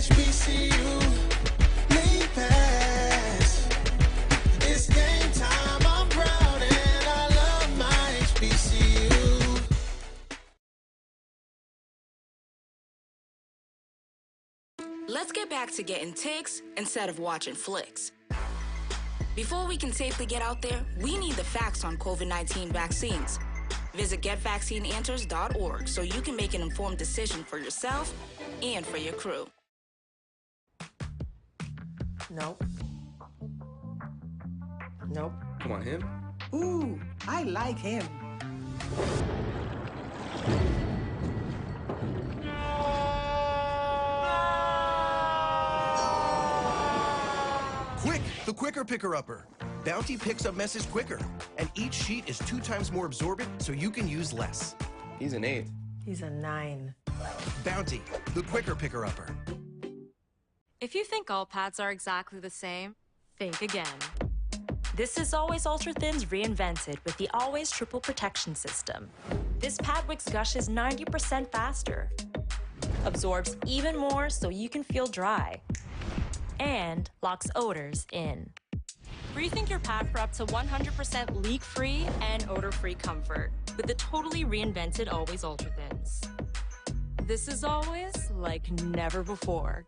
HBCU, lean pass. It's game time, I'm proud and I love my HBCU. Let's get back to getting ticks instead of watching flicks. Before we can safely get out there, we need the facts on COVID-19 vaccines. Visit getvaccineanswers.org so you can make an informed decision for yourself and for your crew. Nope. Nope. Come on, him? Ooh, I like him. Quick, the quicker picker-upper. Bounty picks up messes quicker, and each sheet is 2 times more absorbent so you can use less. He's an 8. He's a 9. Bounty, the quicker picker-upper. If you think all pads are exactly the same, think again. This is Always Ultra Thins reinvented with the Always Triple Protection System. This pad wicks gushes 90% faster, absorbs even more so you can feel dry, and locks odors in. Rethink your pad for up to 100% leak-free and odor-free comfort with the totally reinvented Always Ultra Thins. This is always like never before.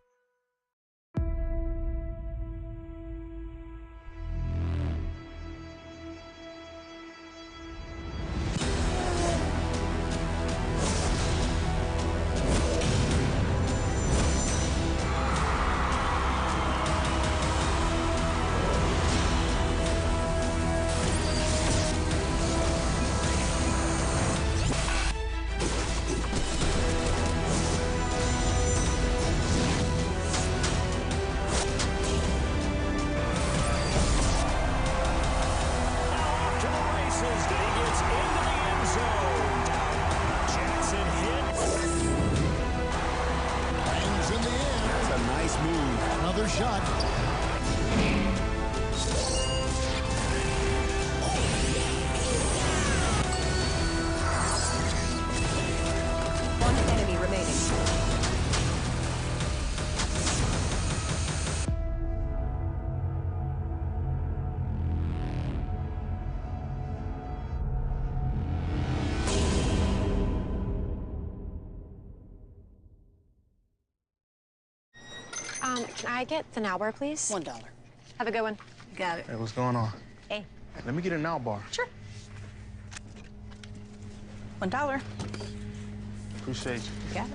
Can I get the now bar, please? $1. Have a good one. Got it. Hey, what's going on? Hey. Let me get a now bar. Sure. $1. Appreciate you. Got it.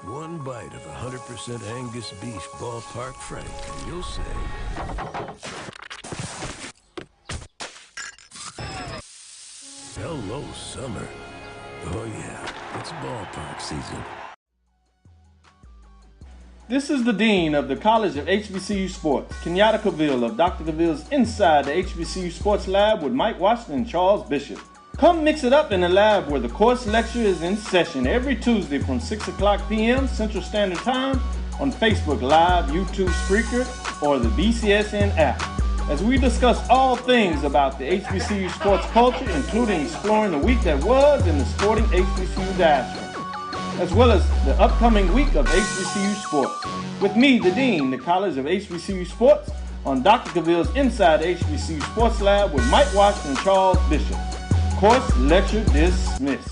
One bite of 100% Angus beef ballpark frank, and you'll say, hello, summer. Oh yeah, it's ballpark season. This is the Dean of the College of HBCU Sports, Kenyatta Cavill of Dr. Cavill's Inside the HBCU Sports Lab with Mike Washington and Charles Bishop. Come mix it up in the lab where the course lecture is in session every Tuesday from 6 o'clock p.m. Central Standard Time on Facebook Live, YouTube Spreaker, or the BCSN app, as we discuss all things about the HBCU sports culture, including exploring the week that was in the sporting HBCU diaspora, as well as the upcoming week of HBCU sports. With me, the Dean, the College of HBCU Sports, on Dr. Cavill's Inside the HBCU Sports Lab with Mike Washington and Charles Bishop. Course lecture dismissed.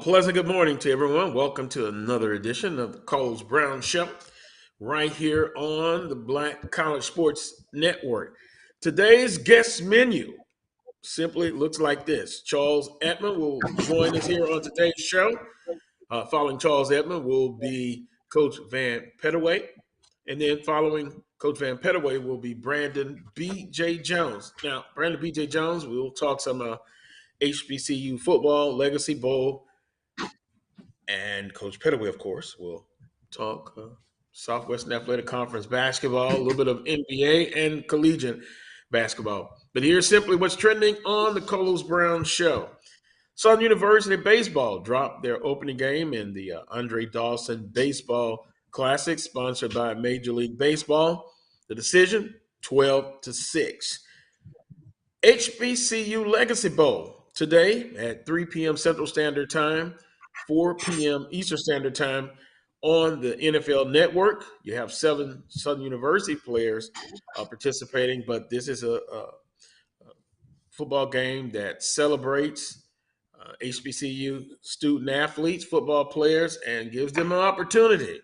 pleasant good morning to everyone. Welcome to another edition of the Coles Brown Show right here on the Black College Sports Network. Today's guest menu simply looks like this. Charles Edmond will join us here on today's show. Following Charles Edmond will be Coach Vann Pettaway. And then following Coach Vann Pettaway will be Brandon B.J. Jones. Now, Brandon B.J. Jones, we'll talk some HBCU football, Legacy Bowl, and Coach Pettaway, of course, will talk Southwestern Athletic Conference basketball, a little bit of NBA and collegiate basketball. But here's simply what's trending on the Coles Brown Show. Southern University baseball dropped their opening game in the Andre Dawson Baseball Classic, sponsored by Major League Baseball. The decision, 12-6. HBCU Legacy Bowl today at 3 p.m. Central Standard Time, 4 p.m. Eastern Standard Time on the NFL Network. You have 7 Southern University players participating, but this is a football game that celebrates HBCU student athletes, football players, and gives them an opportunity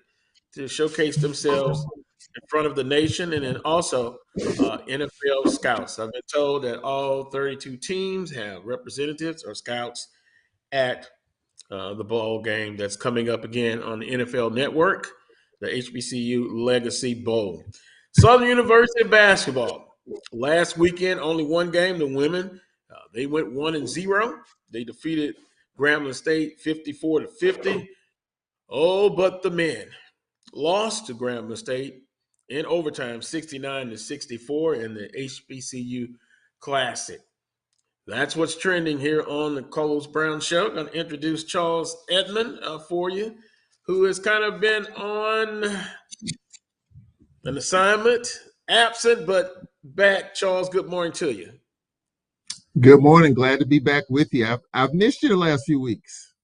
to showcase themselves in front of the nation, and then also NFL scouts. I've been told that all 32 teams have representatives or scouts at the ball game that's coming up again on the NFL Network, the HBCU Legacy Bowl. Southern University basketball. Last weekend, only one game. The women, they went 1-0. They defeated Grambling State 54-50. Oh, but the men lost to Grambling State in overtime, 69-64 in the HBCU Classic. That's what's trending here on the Coles Brown Show. I'm going to introduce Charles Edmond for you, who has kind of been on an assignment, absent, but back. Charles, good morning to you. Good morning. Glad to be back with you. I've missed you the last few weeks.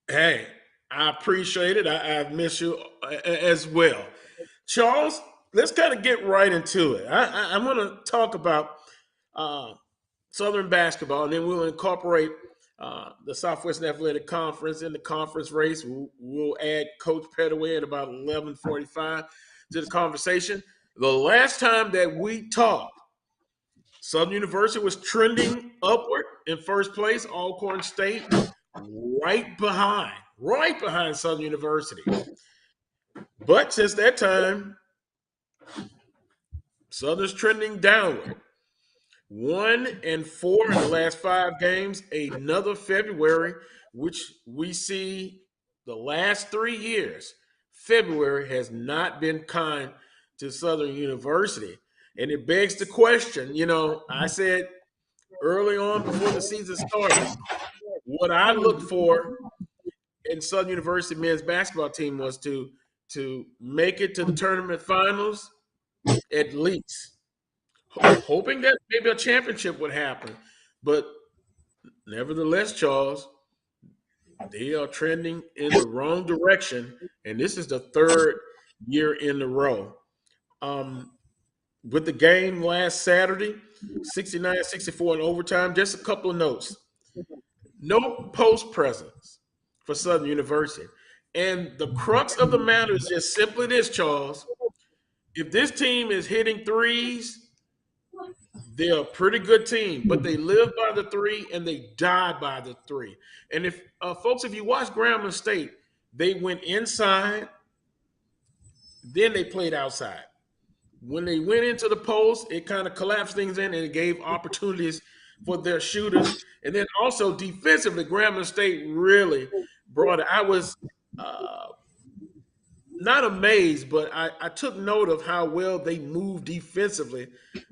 Hey, I appreciate it. I've missed you as well. Charles, let's kind of get right into it. I want to talk about Southern basketball, and then we'll incorporate the Southwestern Athletic Conference in the conference race. We'll add Coach Pettaway at about 11:45 to the conversation. The last time that we talked, Southern University was trending upward in first place, Alcorn State right behind Southern University. But since that time, Southern's trending downward. 1-4 in the last 5 games. Another February, which we see the last 3 years, February has not been kind to Southern University. And it begs the question, I said early on before the season started, what I looked for in Southern University men's basketball team was to make it to the tournament finals at least. Hoping that maybe a championship would happen. But nevertheless, Charles, they are trending in the wrong direction, and this is the 3rd year in a row. With the game last Saturday, 69-64 in overtime, just a couple of notes. No post presence for Southern University. And the crux of the matter is just simply this, Charles. If this team is hitting threes, they're a pretty good team, but they live by the 3 and they die by the 3. And if folks, if you watch Grambling State, they went inside, then they played outside. When they went into the post, it kind of collapsed things in and it gave opportunities for their shooters. And then also defensively, Grambling State really brought it. I was not amazed, but I took note of how well they moved defensively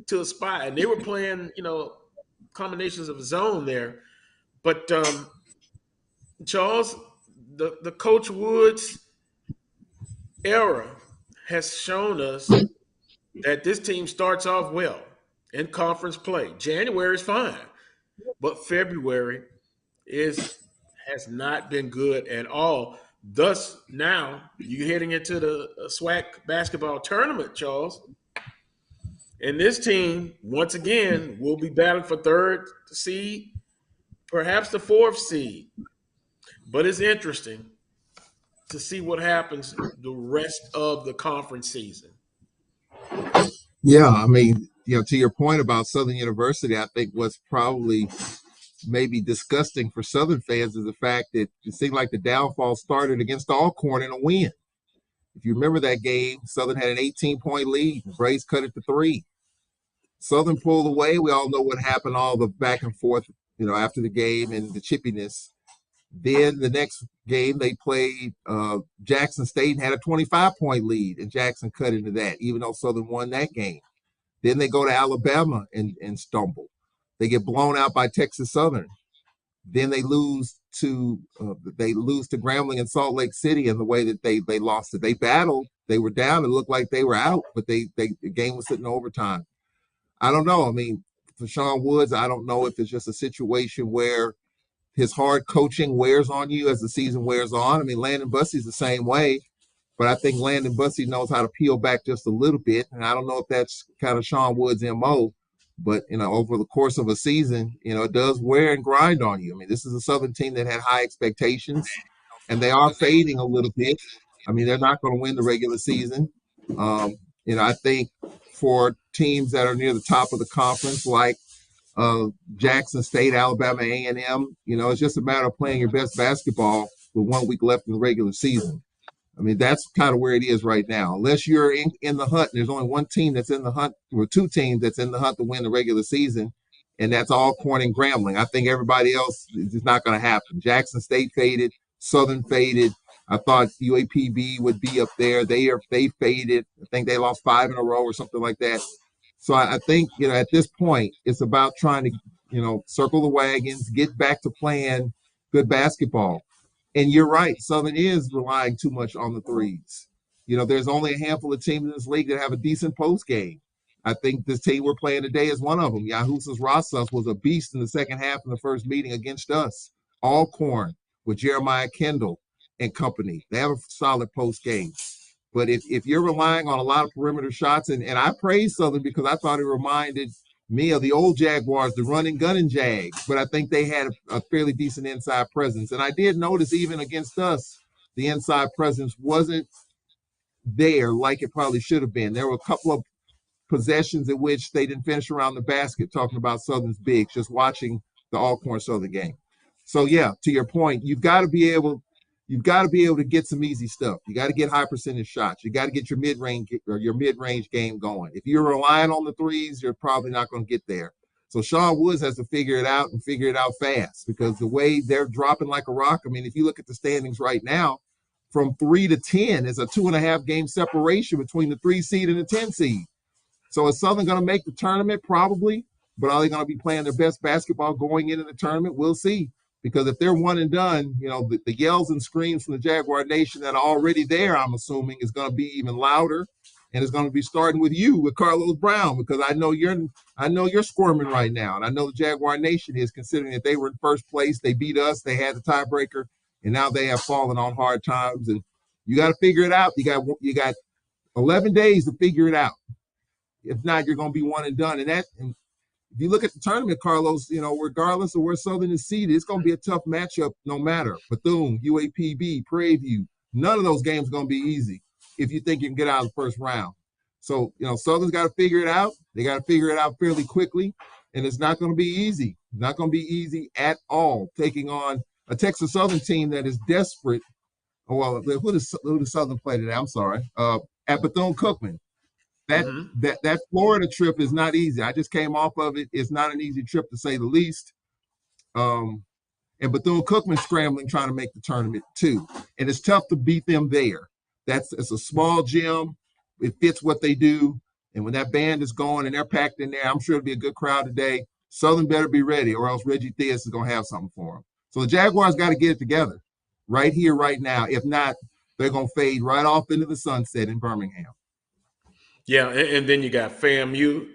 to a spot. And they were playing, combinations of zone there. But, Charles, the Coach Woods era has shown us that this team starts off well in conference play. January is fine, but February has not been good at all. Thus, now you're heading into the SWAC basketball tournament, Charles. And this team, once again, will be battling for 3rd seed, perhaps the 4th seed. But it's interesting to see what happens the rest of the conference season. Yeah, I mean, to your point about Southern University, I think what's probably maybe disgusting for Southern fans is the fact that it seemed like the downfall started against Alcorn in a win. If you remember that game, Southern had an 18-point lead. Braves cut it to 3. Southern pulled away. We all know what happened, all the back and forth, after the game and the chippiness. Then the next game they played Jackson State and had a 25-point lead, and Jackson cut into that, even though Southern won that game. Then they go to Alabama and stumble. They get blown out by Texas Southern. Then they lose to Grambling and Salt Lake City in the way that they lost it. They battled. They were down. It looked like they were out, but the game was sitting in overtime. I don't know. I mean, for Sean Woods, I don't know if it's just a situation where his hard coaching wears on you as the season wears on. I mean, Landon Bussey's the same way, but I think Landon Bussey knows how to peel back just a little bit, and I don't know if that's kind of Sean Woods' MO. But, over the course of a season, it does wear and grind on you. I mean, this is a Southern team that had high expectations, and they are fading a little bit. I mean, they're not going to win the regular season. I think for teams that are near the top of the conference, like Jackson State, Alabama A&M, it's just a matter of playing your best basketball with 1 week left in the regular season. I mean, that's kind of where it is right now. Unless you're in the hunt, there's only one team that's in the hunt, or 2 teams that's in the hunt to win the regular season, and that's Alcorn and Grambling. I think everybody else is not going to happen. Jackson State faded, Southern faded. I thought UAPB would be up there. They faded. I think they lost 5 in a row or something like that. So I think, at this point, it's about trying to, circle the wagons, get back to playing good basketball. And you're right, Southern is relying too much on the threes. There's only a handful of teams in this league that have a decent post game. I think this team we're playing today is one of them. Yahusas Rosas was a beast in the second half in the first meeting against us. Alcorn with Jeremiah Kendall and company. They have a solid post game. But if you're relying on a lot of perimeter shots, and I praise Southern because I thought it reminded me of the old Jaguars, the running gunning Jags, but I think they had a fairly decent inside presence. And I did notice even against us, the inside presence wasn't there like it probably should have been. There were a couple of possessions in which they didn't finish around the basket, talking about Southern's bigs, just watching the Alcorn Southern game. So yeah, to your point, you've got to be able to get some easy stuff. You got to get high percentage shots. You got to get your mid-range game going. If you're relying on the threes, you're probably not going to get there. So Sean Woods has to figure it out and figure it out fast, because the way they're dropping like a rock. I mean, if you look at the standings right now, from 3 to 10 is a 2.5 game separation between the 3 seed and the 10 seed. So is Southern going to make the tournament? Probably. But are they going to be playing their best basketball going into the tournament? We'll see. Because if they're one and done, the yells and screams from the Jaguar Nation that are already there, I'm assuming, is going to be even louder, and it's going to be starting with you, with Carlos Brown, because I know you're squirming right now, and I know the Jaguar Nation is, considering that they were in first place, they beat us, they had the tiebreaker, and now they have fallen on hard times, and you got to figure it out. You got 11 days to figure it out. If not, you're going to be one and done, and if you look at the tournament, Carlos, regardless of where Southern is seated, it's going to be a tough matchup no matter. Bethune, UAPB, Prairie View, none of those games are going to be easy if you think you can get out of the first round. So, Southern's got to figure it out. They got to figure it out fairly quickly, and it's not going to be easy. Not going to be easy at all, taking on a Texas Southern team that is desperate. Well, who does Southern play today? I'm sorry. At Bethune-Cookman. That Florida trip is not easy. I just came off of it. It's not an easy trip, to say the least. And Bethune-Cookman scrambling, trying to make the tournament too. And it's tough to beat them there. It's a small gym. It fits what they do. And when that band is going and they're packed in there, I'm sure it'll be a good crowd today. Southern better be ready, or else Reggie Theus is going to have something for them. So the Jaguars got to get it together right here, right now. If not, they're going to fade right off into the sunset in Birmingham. Yeah, and then you got FAMU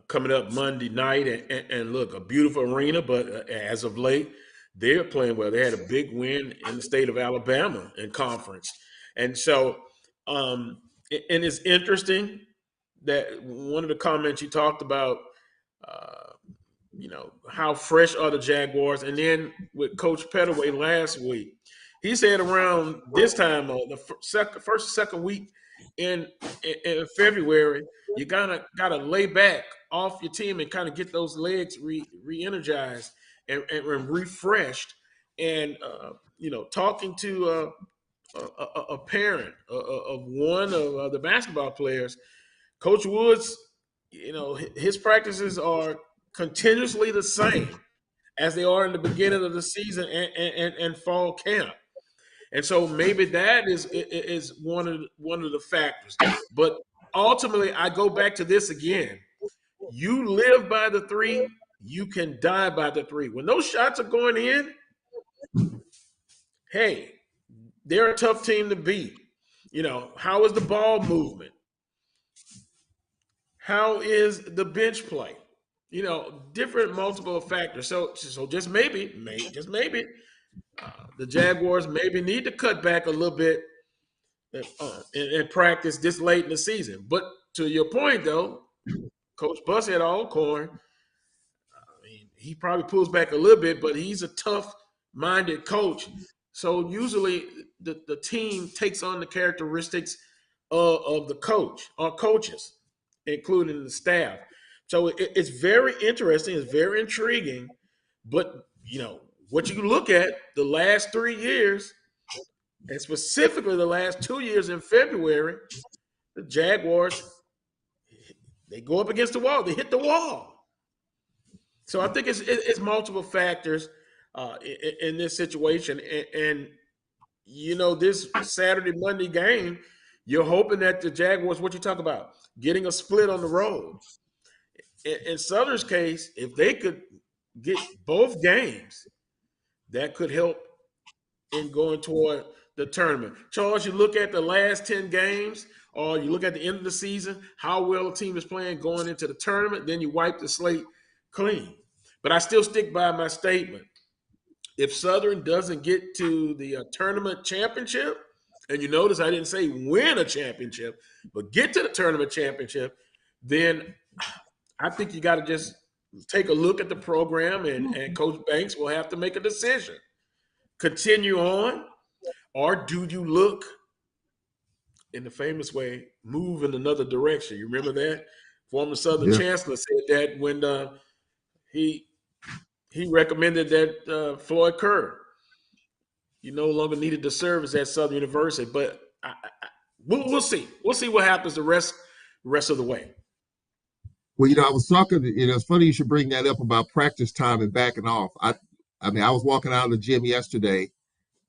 coming up Monday night, and look, a beautiful arena, but as of late, they're playing well. They had a big win in the state of Alabama in conference. And so, and it's interesting that one of the comments you talked about how fresh are the Jaguars? And then with Coach Pettaway last week, he said around this time, the first, second week in February, you gotta lay back off your team and kind of get those legs re-energized and refreshed. And talking to a parent of one of the basketball players, Coach Woods, his practices are continuously the same as they are in the beginning of the season and fall camp. And so maybe that is one of the factors. But ultimately, I go back to this again. You live by the three, you can die by the three. When those shots are going in, hey, they're a tough team to beat. How is the ball movement? How is the bench play? Different multiple factors. So just maybe, the Jaguars maybe need to cut back a little bit in practice this late in the season. But to your point, though, Coach Bushead Alcorn, he probably pulls back a little bit, but he's a tough-minded coach. So usually the team takes on the characteristics of the coach or coaches, including the staff. So it's very interesting. It's very intriguing. But, what you look at the last 3 years, and specifically the last 2 years in February, the Jaguars, they go up against the wall. They hit the wall. So I think it's multiple factors in this situation. And this Saturday, Monday game, you're hoping that the Jaguars, what you talk about, getting a split on the road. In Southern's case, if they could get both games, that could help in going toward the tournament. Charles, you look at the last 10 games, or you look at the end of the season, how well a team is playing going into the tournament, then you wipe the slate clean. But I still stick by my statement. If Southern doesn't get to the tournament championship, and you notice I didn't say win a championship, but get to the tournament championship, then I think you got to just take a look at the program, and Coach Banks will have to make a decision. Continue on, or do you look, in the famous way, move in another direction? You remember that? Former Southern Chancellor said that when he recommended that Floyd Kerr, you no longer needed to serve at Southern University. But we'll see. We'll see what happens the rest of the way. Well, I was talking, it's funny you should bring that up about practice time and backing off. I was walking out of the gym yesterday,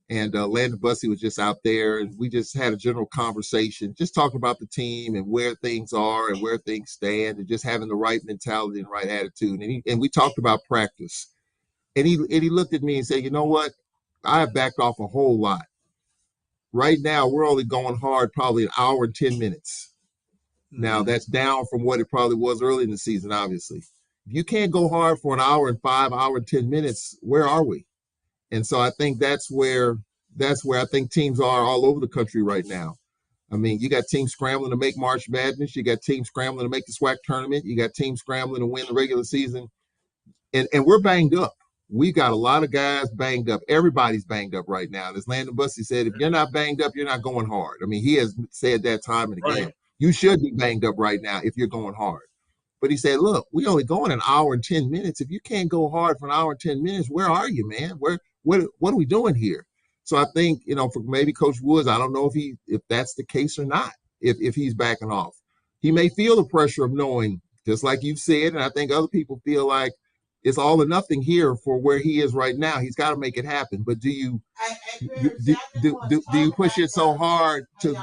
and Landon Bussey was just out there, and we just had a general conversation, just talking about the team and where things are and where things stand, and just having the right mentality and right attitude. And we talked about practice. And he looked at me and said, you know what? I have backed off a whole lot. Right now, we're only going hard probably an hour and 10 minutes. Now, that's down from what it probably was early in the season, obviously. If you can't go hard for an hour and 5 hour and 10 minutes, where are we? And so I think that's where I think teams are all over the country right now. I mean, you got teams scrambling to make March Madness. You got teams scrambling to make the SWAC tournament. You got teams scrambling to win the regular season. And we're banged up. We got a lot of guys banged up. Everybody's banged up right now. As Landon Bussey said, if you're not banged up, you're not going hard. I mean, he has said that time and again. Right. You should be banged up right now if you're going hard. But he said, look, we only going an hour and 10 minutes. If you can't go hard for an hour and 10 minutes, where are you, man? What are we doing here? So I think, for maybe Coach Woods, I don't know if that's the case or not, if he's backing off. He may feel the pressure of knowing, just like you've said, and I think other people feel like it's all or nothing here for where he is right now. He's got to make it happen. But do you push it so hard to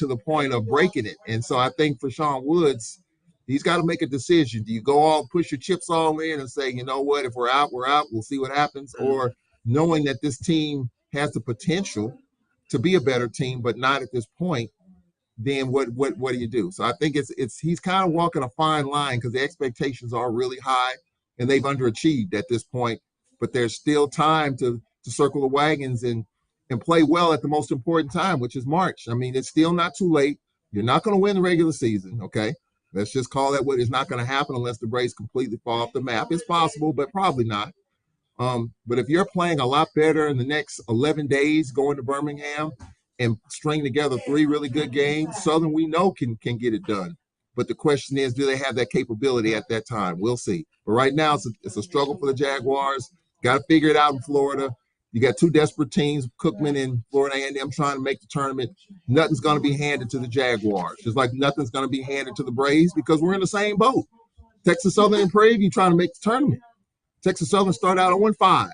the point of breaking it? And so I think for Sean Woods, he's got to make a decision. Do you go all push your chips all in and say, you know what, if we're out, we're out, we'll see what happens? Or knowing that this team has the potential to be a better team, but not at this point, then what do you do? So I think he's kind of walking a fine line because the expectations are really high and they've underachieved at this point, but there's still time to circle the wagons and play well at the most important time, which is March. I mean, it's still not too late. You're not going to win the regular season, okay? Let's just call that what is not going to happen unless the Braves completely fall off the map. It's possible, but probably not. But if you're playing a lot better in the next 11 days, going to Birmingham and string together 3 really good games, Southern we know can get it done. But the question is, do they have that capability at that time? We'll see. But right now, it's a struggle for the Jaguars. Got to figure it out in Florida. You got 2 desperate teams, Cookman and Florida A&M, trying to make the tournament. Nothing's going to be handed to the Jaguars, just like nothing's going to be handed to the Braves because we're in the same boat. Texas Southern and Prairie View trying to make the tournament. Texas Southern started out 0-5.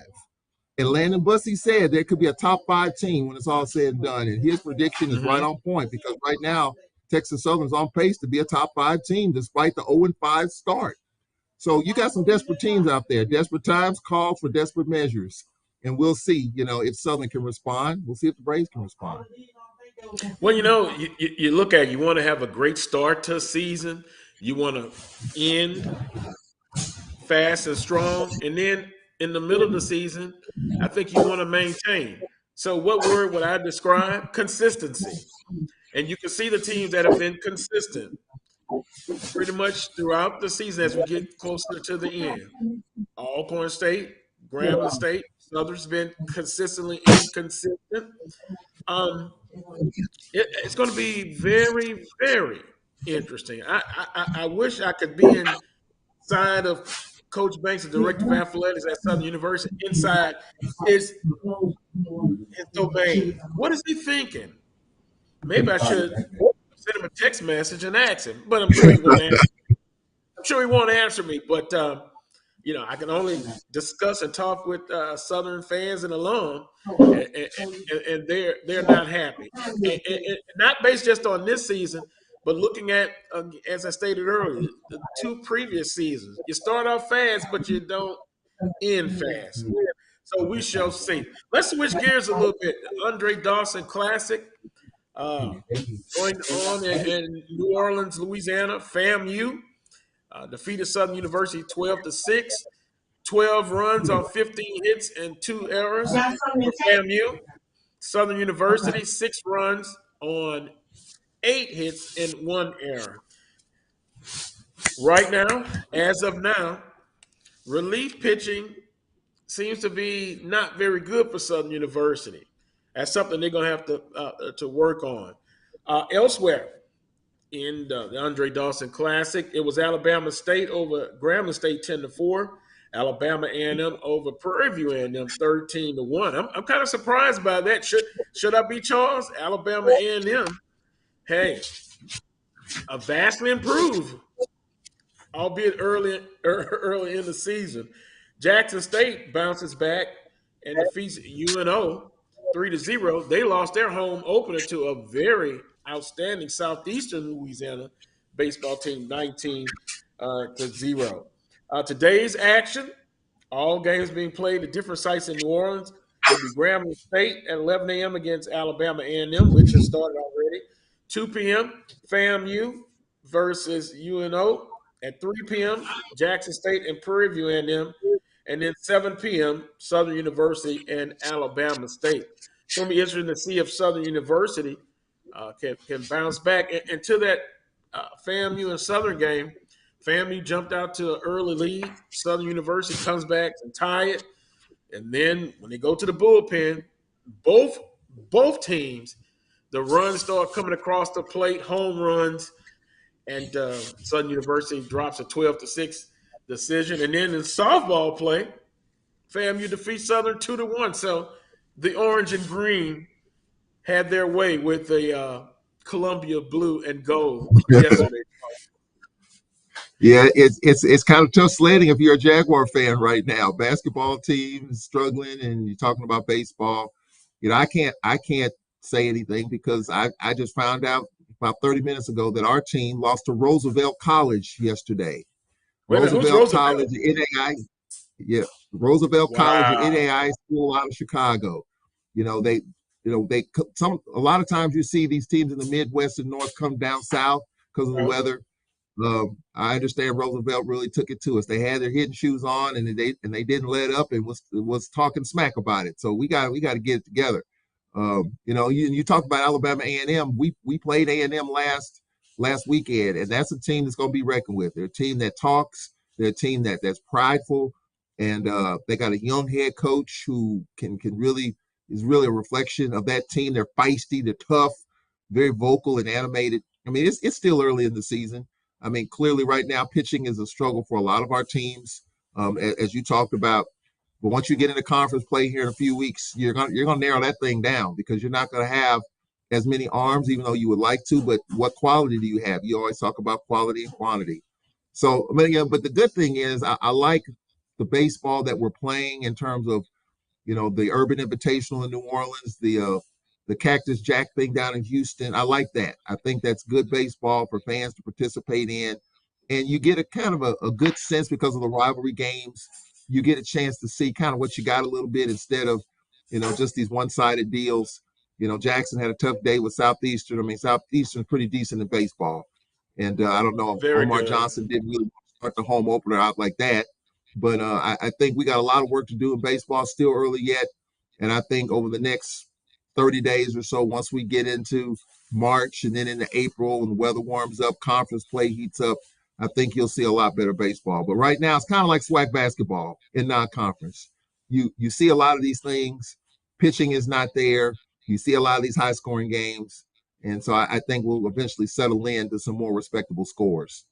And Landon Bussey said there could be a top 5 team when it's all said and done. And his prediction is right on point because right now, Texas Southern's on pace to be a top 5 team despite the 0-5 start. So you got some desperate teams out there. Desperate times call for desperate measures. And we'll see, if Southern can respond. We'll see if the Braves can respond. Well, you look at it, you want to have a great start to a season. You want to end fast and strong. And then in the middle of the season, I think you want to maintain. So what word would I describe? Consistency. And you can see the teams that have been consistent pretty much throughout the season as we get closer to the end. Alcorn State, Grambling State, Southern's been consistently inconsistent. It's going to be very, very interesting. I wish I could be inside of Coach Banks, the director of athletics at Southern University, inside his domain. What is he thinking? Maybe I should send him a text message and ask him, but I'm sure he won't answer. I'm sure he won't answer me. But I can only discuss and talk with Southern fans and alum, and they're not happy. And not based just on this season, but looking at, as I stated earlier, the 2 previous seasons. You start off fast, but you don't end fast. So we shall see. Let's switch gears a little bit. Andre Dawson Classic. Going on in New Orleans, Louisiana, FAMU defeated Southern University 12-6, 12 runs on 15 hits and 2 errors for FAMU. Southern University 6 runs on 8 hits and 1 error. Right now, as of now, relief pitching seems to be not very good for Southern University. That's something they're going to have to work on. Elsewhere in the Andre Dawson Classic, it was Alabama State over Grambling State 10-4. Alabama A&M over Prairie View A&M 13-1. I'm kind of surprised by that. Should I be, Charles? Alabama A&M, hey, vastly improved, albeit early in the season. Jackson State bounces back and defeats UNO 3-0. They lost their home opener to a very outstanding Southeastern Louisiana baseball team, 19-0. Today's action, all games being played at different sites in New Orleans. It'll be Grambling State at 11 a.m. against Alabama A&M, which has started already. 2 p.m., FAMU versus UNO. At 3 p.m., Jackson State and Prairie View A&M. And then 7 p.m., Southern University and Alabama State. It's going to be interesting to see if Southern University can bounce back. And to that FAMU and Southern game, FAMU jumped out to an early lead. Southern University comes back and tie it. And then when they go to the bullpen, both teams, the runs start coming across the plate, home runs, and Southern University drops a 12-6 decision. And then in softball play, FAMU defeats Southern 2-1. So the orange and green had their way with the Columbia blue and gold yesterday. Yeah, it's kind of tough sledding if you're a Jaguar fan right now. Basketball team is struggling, and you're talking about baseball. I can't say anything because I just found out about 30 minutes ago that our team lost to Roosevelt College yesterday. Roosevelt College, NAI. Yeah, Roosevelt College, NAI school out of Chicago. A lot of times you see these teams in the Midwest and North come down south because of the weather. I understand Roosevelt really took it to us. They had their hidden shoes on, and they didn't let up and was talking smack about it. So we got to get it together. You talk about Alabama A&M. We played A&M last last weekend, and that's a team that's going to be reckoned with. They're a team that talks. They're a team that's prideful, and they got a young head coach who can really is really a reflection of that team. They're feisty, they're tough, very vocal and animated. I mean, it's still early in the season. I mean, clearly right now pitching is a struggle for a lot of our teams, as you talked about. But once you get into conference play here in a few weeks, you're gonna narrow that thing down because you're not gonna have as many arms, even though you would like to. But what quality do you have? You always talk about quality and quantity. So, but the good thing is, I like the baseball that we're playing in terms of, the Urban Invitational in New Orleans, the Cactus Jack thing down in Houston. I like that. I think that's good baseball for fans to participate in. And you get a kind of a good sense because of the rivalry games. You get a chance to see kind of what you got a little bit instead of, just these one-sided deals. Jackson had a tough day with Southeastern. I mean, Southeastern's pretty decent in baseball. And I don't know if Omar Johnson didn't really start the home opener out like that. But I think we got a lot of work to do in baseball, still early yet. And I think over the next 30 days or so, once we get into March and then into April when the weather warms up, conference play heats up, I think you'll see a lot better baseball. But right now, it's kind of like SWAC basketball in non-conference. You see a lot of these things. Pitching is not there. You see a lot of these high-scoring games. And so I think we'll eventually settle into some more respectable scores.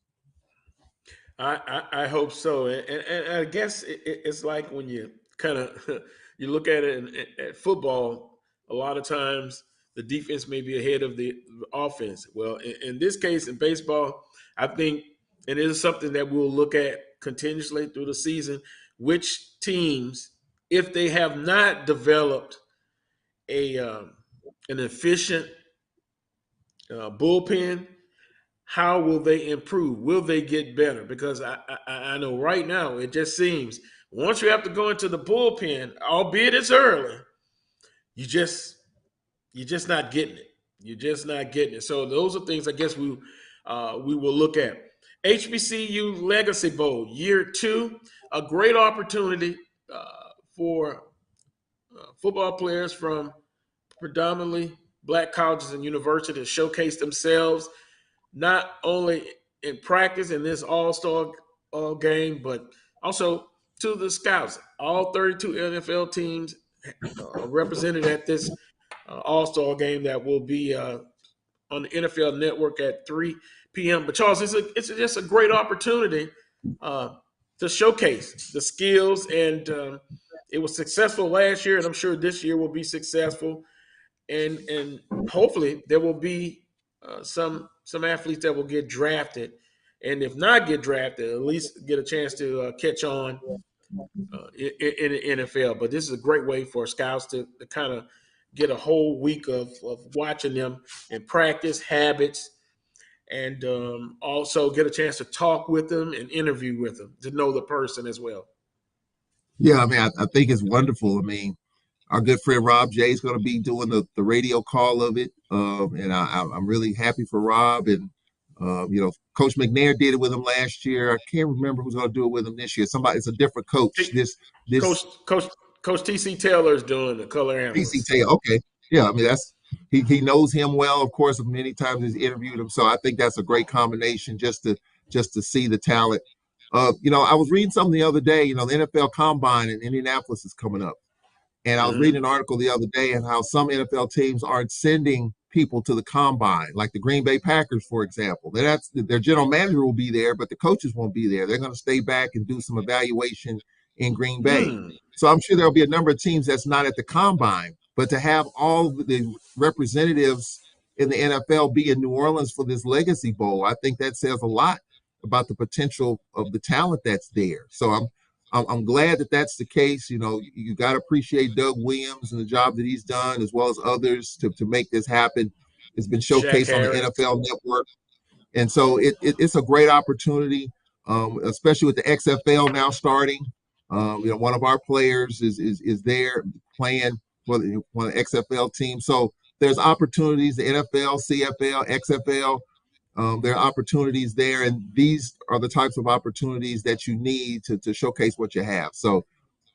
I hope so. And I guess it's like when you kind of you look at it at football, a lot of times the defense may be ahead of the offense. Well, in this case, in baseball, I think it is something that we'll look at continuously through the season, which teams, if they have not developed an efficient bullpen, how will they improve? Will they get better? Because I know right now it just seems once you have to go into the bullpen, albeit it's early, you're just not getting it. You're just not getting it. So those are things I guess we will look at. HBCU Legacy Bowl, year 2, a great opportunity for football players from predominantly black colleges and universities to showcase themselves, not only in practice in this all-star game, but also to the scouts. All 32 NFL teams are represented at this all-star game that will be on the NFL Network at 3 p.m. But Charles, it's just a great opportunity to showcase the skills, and it was successful last year, and I'm sure this year will be successful. And hopefully there will be some athletes that will get drafted, and if not get drafted, at least get a chance to catch on in the NFL. But this is a great way for scouts to kind of get a whole week of watching them in practice, habits, and also get a chance to talk with them and interview with them to know the person as well. Yeah, I mean, I think it's wonderful. I mean, our good friend Rob J is going to be doing the radio call of it, and I'm really happy for Rob. And Coach McNair did it with him last year. I can't remember who's going to do it with him this year. It's a different coach. Coach T.C. Taylor is doing the color analyst. T.C. Taylor, okay, yeah. I mean, he knows him well. Of course, many times he's interviewed him, so I think that's a great combination just to see the talent. I was reading something the other day. The NFL Combine in Indianapolis is coming up. And I was reading an article the other day on how some NFL teams aren't sending people to the Combine, like the Green Bay Packers, for example. Their general manager will be there, but the coaches won't be there. They're going to stay back and do some evaluation in Green Bay. So I'm sure there'll be a number of teams that's not at the Combine, but to have all the representatives in the NFL be in New Orleans for this Legacy Bowl, I think that says a lot about the potential of the talent that's there. So I'm glad that that's the case. You got to appreciate Doug Williams and the job that he's done, as well as others to make this happen. It's been showcased on the NFL Network. And so it's a great opportunity, especially with the XFL now starting. One of our players is there playing for one of the XFL teams. So there's opportunities, the NFL, CFL, XFL. There are opportunities there, and these are the types of opportunities that you need to showcase what you have. So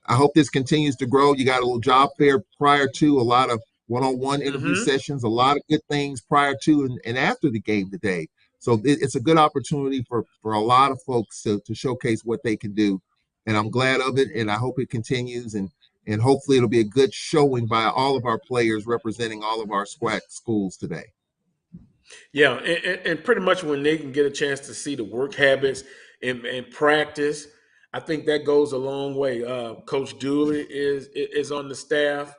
I hope this continues to grow. You got a little job fair prior to, a lot of one-on-one interview sessions, a lot of good things prior to and after the game today. So it's a good opportunity for a lot of folks to showcase what they can do. And I'm glad of it, and I hope it continues. And hopefully it'll be a good showing by all of our players representing all of our SWAC schools today. Yeah, and pretty much when they can get a chance to see the work habits and practice, I think that goes a long way. Coach Dooley is on the staff.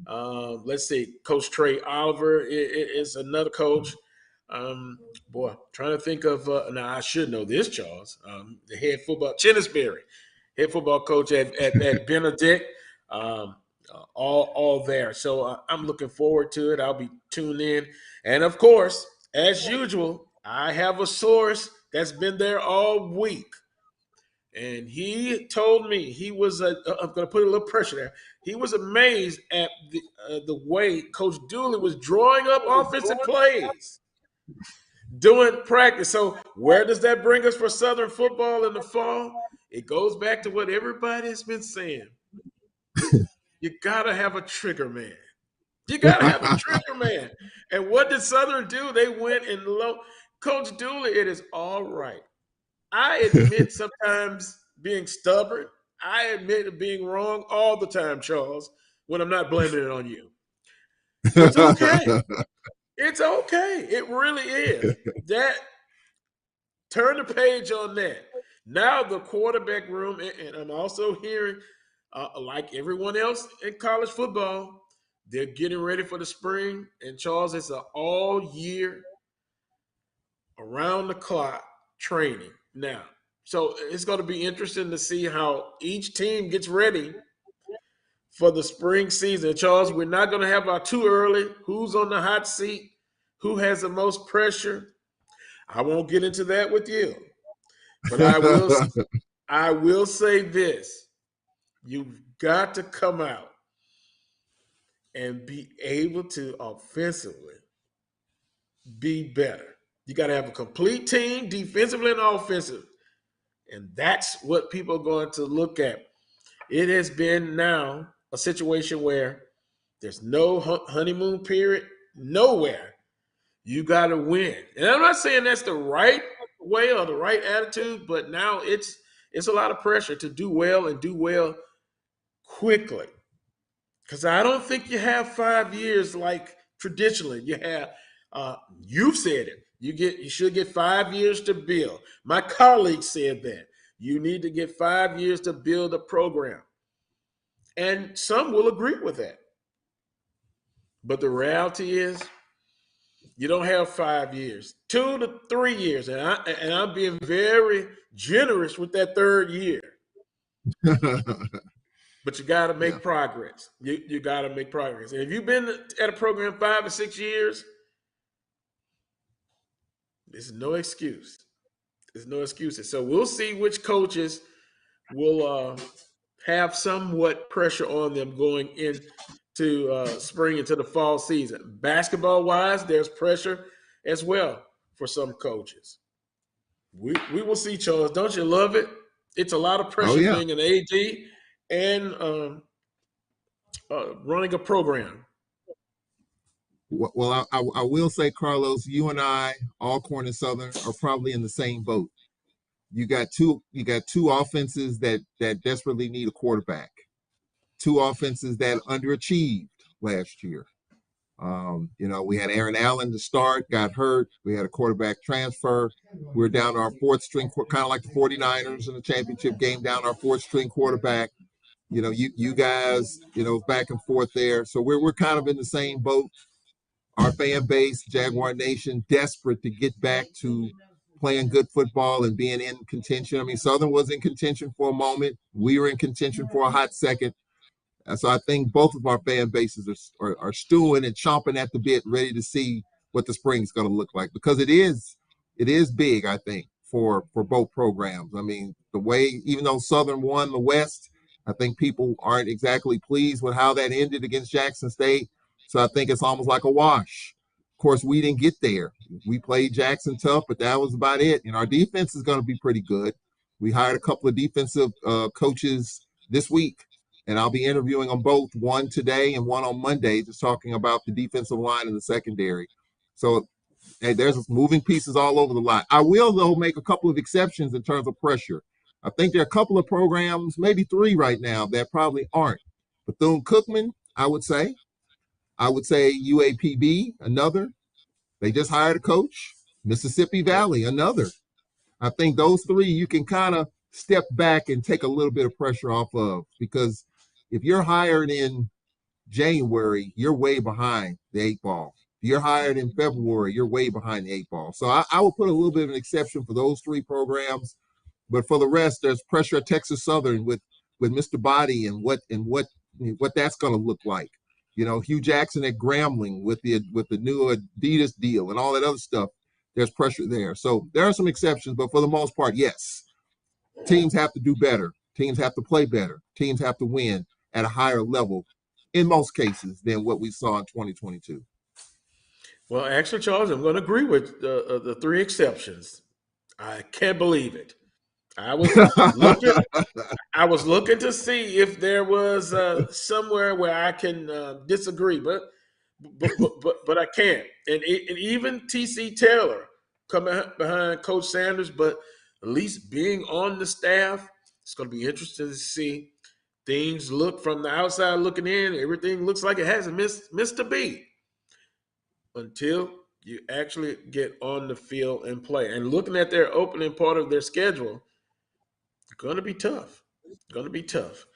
Let's see, Coach Trey Oliver is another coach. Boy, trying to think of now I should know this, Charles. The head football Chinnisberry, head football coach at Benedict. All there. So I'm looking forward to it. I'll be tuned in, and of course, as usual, I have a source that's been there all week. And he told me he was I'm going to put a little pressure there. He was amazed at the way Coach Dooley was drawing up offensive plays doing practice. So where does that bring us for Southern football in the fall? It goes back to what everybody has been saying. You got to have a trigger man. You got to have a trigger man. And what did Southern do? They went and Coach Dooley, it is all right. I admit sometimes being stubborn. I admit being wrong all the time, Charles, when I'm not blaming it on you. It's okay. It's okay. It really is. That turn the page on that. Now the quarterback room, and I'm also hearing, like everyone else in college football, they're getting ready for the spring. And Charles, it's an all year, around the clock training now. So it's going to be interesting to see how each team gets ready for the spring season. Charles, we're not going to have our too early, who's on the hot seat, who has the most pressure. I won't get into that with you. But I will say this. You've got to come out and be able to offensively be better. You got to have a complete team, defensively and offensive. And that's what people are going to look at. It has been now a situation where there's no honeymoon period nowhere. You got to win. And I'm not saying that's the right way or the right attitude, but now it's a lot of pressure to do well and do well quickly. Because I don't think you have 5 years like traditionally. You have, you've said it. You should get 5 years to build. My colleague said that. You need to get 5 years to build a program. And some will agree with that. But the reality is, you don't have 5 years, 2 to 3 years. And I'm being very generous with that third year. But you got to make progress. You got to make progress. And if you've been at a program 5 or 6 years, there's no excuse. There's no excuses. So we'll see which coaches will have somewhat pressure on them going into spring, into the fall season. Basketball-wise, there's pressure as well for some coaches. We will see, Charles. Don't you love it? It's a lot of pressure being an AD and running a program. Well, I will say, Carlos, you and I, Alcorn and Southern, are probably in the same boat. You got two offenses that desperately need a quarterback. Two offenses that underachieved last year. We had Aaron Allen to start, got hurt. We had a quarterback transfer. We're down to our fourth string, kind of like the 49ers in the championship game, down our fourth string quarterback. You guys, back and forth there. So we're kind of in the same boat. Our fan base, Jaguar Nation, desperate to get back to playing good football and being in contention. I mean, Southern was in contention for a moment. We were in contention for a hot second. So I think both of our fan bases are stewing and chomping at the bit, ready to see what the spring's going to look like, because it is big, I think, for both programs. I mean, the way, even though Southern won the West, I think people aren't exactly pleased with how that ended against Jackson State. So I think it's almost like a wash. Of course, we didn't get there. We played Jackson tough, but that was about it. Our defense is going to be pretty good. We hired a couple of defensive coaches this week, and I'll be interviewing them both, one today and one on Monday, just talking about the defensive line and the secondary. So Hey, there's moving pieces all over the lot. I will, though, make a couple of exceptions in terms of pressure. I think there are a couple of programs, maybe 3 right now, that probably aren't. Bethune-Cookman, I would say. I would say UAPB, another. They just hired a coach. Mississippi Valley, another. I think those 3 you can kind of step back and take a little bit of pressure off of, because if you're hired in January, you're way behind the 8 ball. If you're hired in February, you're way behind the 8 ball. So I will put a little bit of an exception for those 3 programs. But for the rest, there's pressure at Texas Southern with Mr. Body and what that's going to look like. You know, Hugh Jackson at Grambling with the new Adidas deal and all that other stuff. There's pressure there. So there are some exceptions, but for the most part, yes, teams have to do better. Teams have to play better. Teams have to win at a higher level in most cases than what we saw in 2022. Well, actually, Charles, I'm going to agree with the 3 exceptions. I can't believe it. I was looking to see if there was somewhere where I can disagree, but I can't. And even TC Taylor coming behind Coach Sanders, but at least being on the staff, it's going to be interesting to see. Things look from the outside looking in. Everything looks like it hasn't missed a beat until you actually get on the field and play. And looking at their opening part of their schedule, it's going to be tough. It's going to be tough.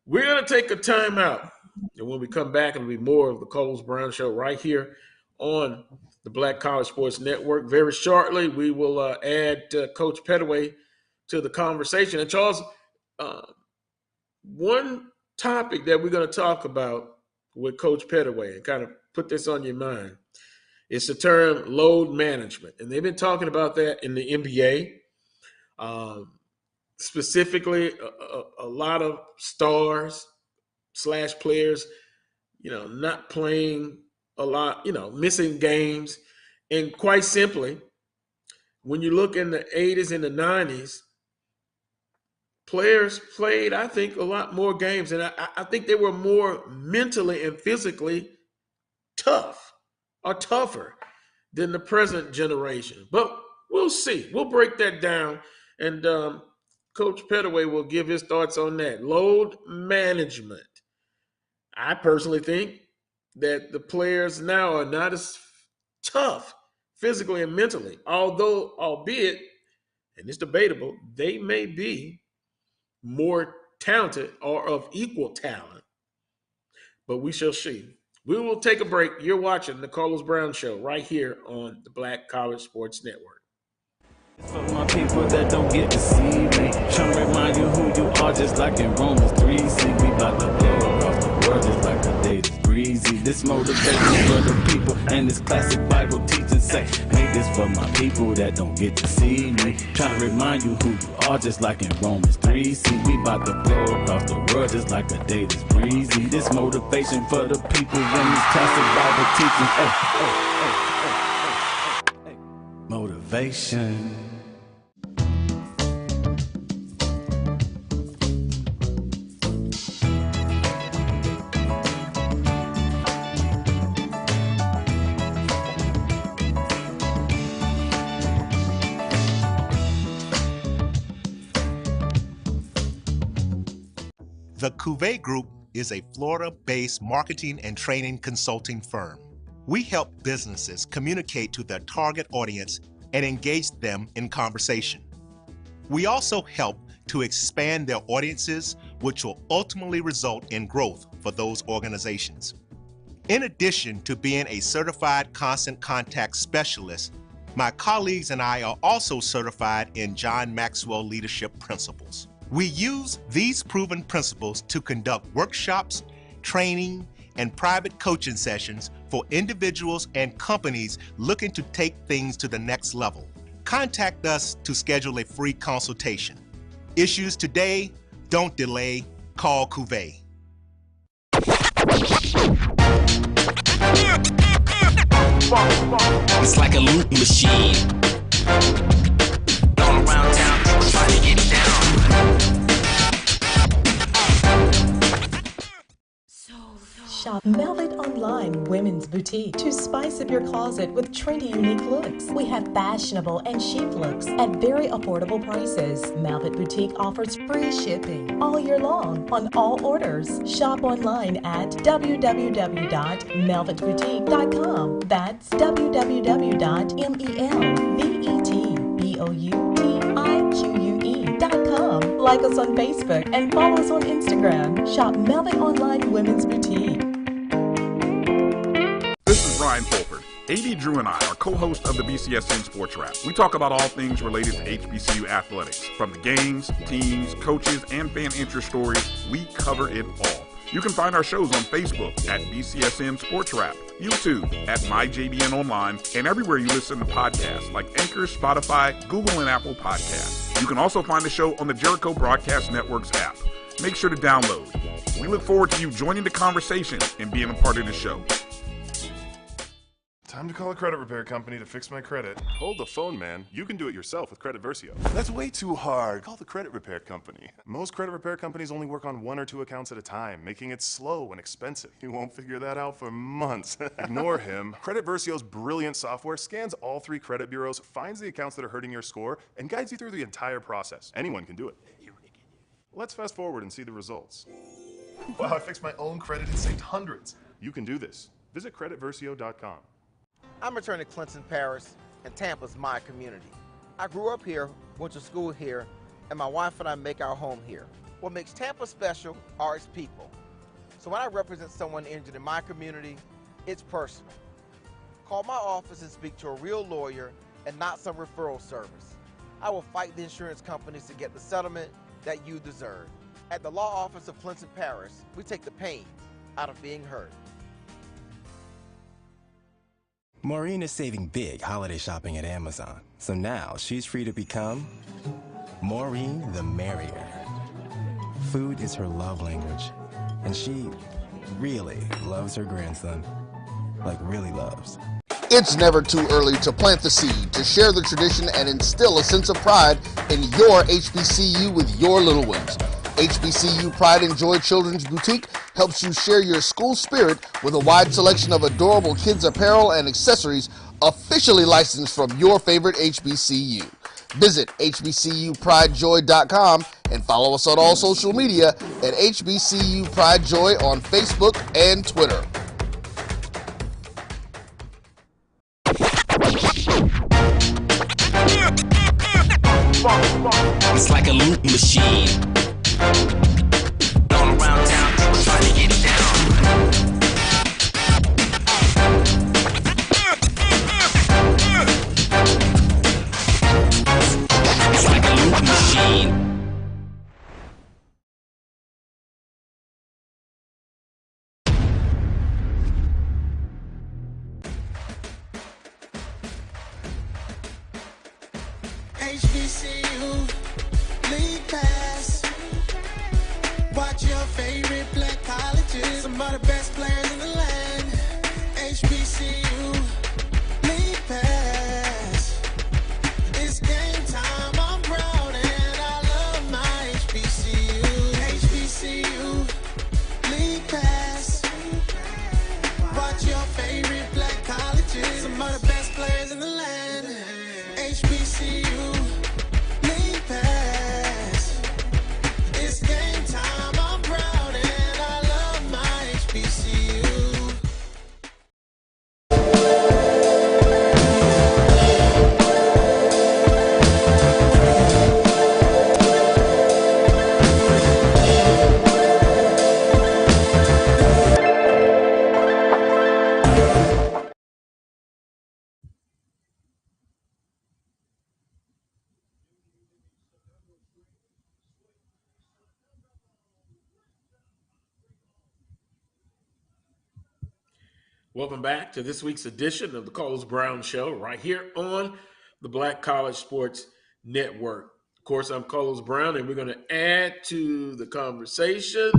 We're going to take a timeout. And when we come back, it'll be more of the Coles Brown Show right here on the Black College Sports Network. Very shortly, we will add Coach Pettaway to the conversation. And Charles, one topic that we're going to talk about with Coach Pettaway and kind of put this on your mind is the term load management. And they've been talking about that in the NBA. Specifically, a lot of stars / players, not playing a lot, missing games. And quite simply, when you look in the 80s and the 90s, players played, I think, a lot more games. And I think they were more mentally and physically tough or tougher than the present generation. But we'll see. We'll break that down. And Coach Pettaway will give his thoughts on that. Load management. I personally think that the players now are not as tough physically and mentally, albeit, and it's debatable, they may be more talented or of equal talent. But we shall see. We will take a break. You're watching the Carlos Brown Show right here on the Black College Sports Network. For my people that don't get to see me, trying to remind you who you are, just like in Romans 3. See, we about to blow across the world just like the day is breezy. This motivation for the people, and this classic Bible teaching say, make this for my people that don't get to see me, trying to remind you who you are, just like in Romans 3. See, we about to blow across the world just like the day is breezy. This motivation for the people, and this classic Bible teaching, motivation. The Cuvée Group is a Florida-based marketing and training consulting firm. We help businesses communicate to their target audience and engage them in conversation. We also help to expand their audiences, which will ultimately result in growth for those organizations. In addition to being a certified constant contact specialist, my colleagues and I are also certified in John Maxwell Leadership Principles. We use these proven principles to conduct workshops, training, and private coaching sessions for individuals and companies looking to take things to the next level. Contact us to schedule a free consultation. Issues today, don't delay, call Cuvée. It's like a loop machine. All around town, people trying to get down. Shop Velvet Online Women's Boutique to spice up your closet with trendy, unique looks. We have fashionable and chic looks at very affordable prices. Velvet Boutique offers free shipping all year long on all orders. Shop online at www.melvetboutique.com. That's www.melvetboutique.com. Like us on Facebook and follow us on Instagram. Shop Velvet Online Women's Boutique. This is Ryan Fulford. AD Drew and I are co-hosts of the BCSN Sports Wrap. We talk about all things related to HBCU athletics. From the games, teams, coaches, and fan interest stories, we cover it all. You can find our shows on Facebook at BCSN Sports Wrap, YouTube at MyJBN Online, and everywhere you listen to podcasts like Anchor, Spotify, Google, and Apple Podcasts. You can also find the show on the Jericho Broadcast Network's app. Make sure to download. We look forward to you joining the conversation and being a part of the show. Time to call a credit repair company to fix my credit. Hold the phone, man. You can do it yourself with Credit Versio. That's way too hard. Call the credit repair company. Most credit repair companies only work on 1 or 2 accounts at a time, making it slow and expensive. You won't figure that out for months. Ignore him. Credit Versio's brilliant software scans all 3 credit bureaus, finds the accounts that are hurting your score, and guides you through the entire process. Anyone can do it. Let's fast forward and see the results. Wow, I fixed my own credit and saved hundreds. You can do this. Visit creditversio.com. I'm returning to Clinton Paris, and Tampa's my community. I grew up here, went to school here, and my wife and I make our home here. What makes Tampa special are its people. So when I represent someone injured in my community, it's personal. Call my office and speak to a real lawyer and not some referral service. I will fight the insurance companies to get the settlement that you deserve. At the law office of Clinton Paris, we take the pain out of being hurt. Maureen is saving big holiday shopping at Amazon, so now she's free to become Maureen the Merrier. Food is her love language, and she really loves her grandson. Like, really loves. It's never too early to plant the seed, to share the tradition, and instill a sense of pride in your HBCU with your little ones. HBCU Pride and Joy Children's Boutique helps you share your school spirit with a wide selection of adorable kids apparel and accessories officially licensed from your favorite HBCU. Visit hbcupridejoy.com and follow us on all social media at HBCU Pride Joy on Facebook and Twitter. It's like a loop machine. All around town, people trying to get down. It's like a loop machine. HBCU League Pass. Watch your favorite black colleges. Some of the best players in the land. HBCU League Pass. It's game time. I'm proud and I love my HBCU. HBCU League Pass. Watch your favorite black colleges. Some of the best players in the land. HBCU League Pass. It's game time. I'm proud and I love my HBCU. Welcome back to this week's edition of the Carlos Brown Show right here on the Black College Sports Network. Of course, I'm Carlos Brown, and we're going to add to the conversation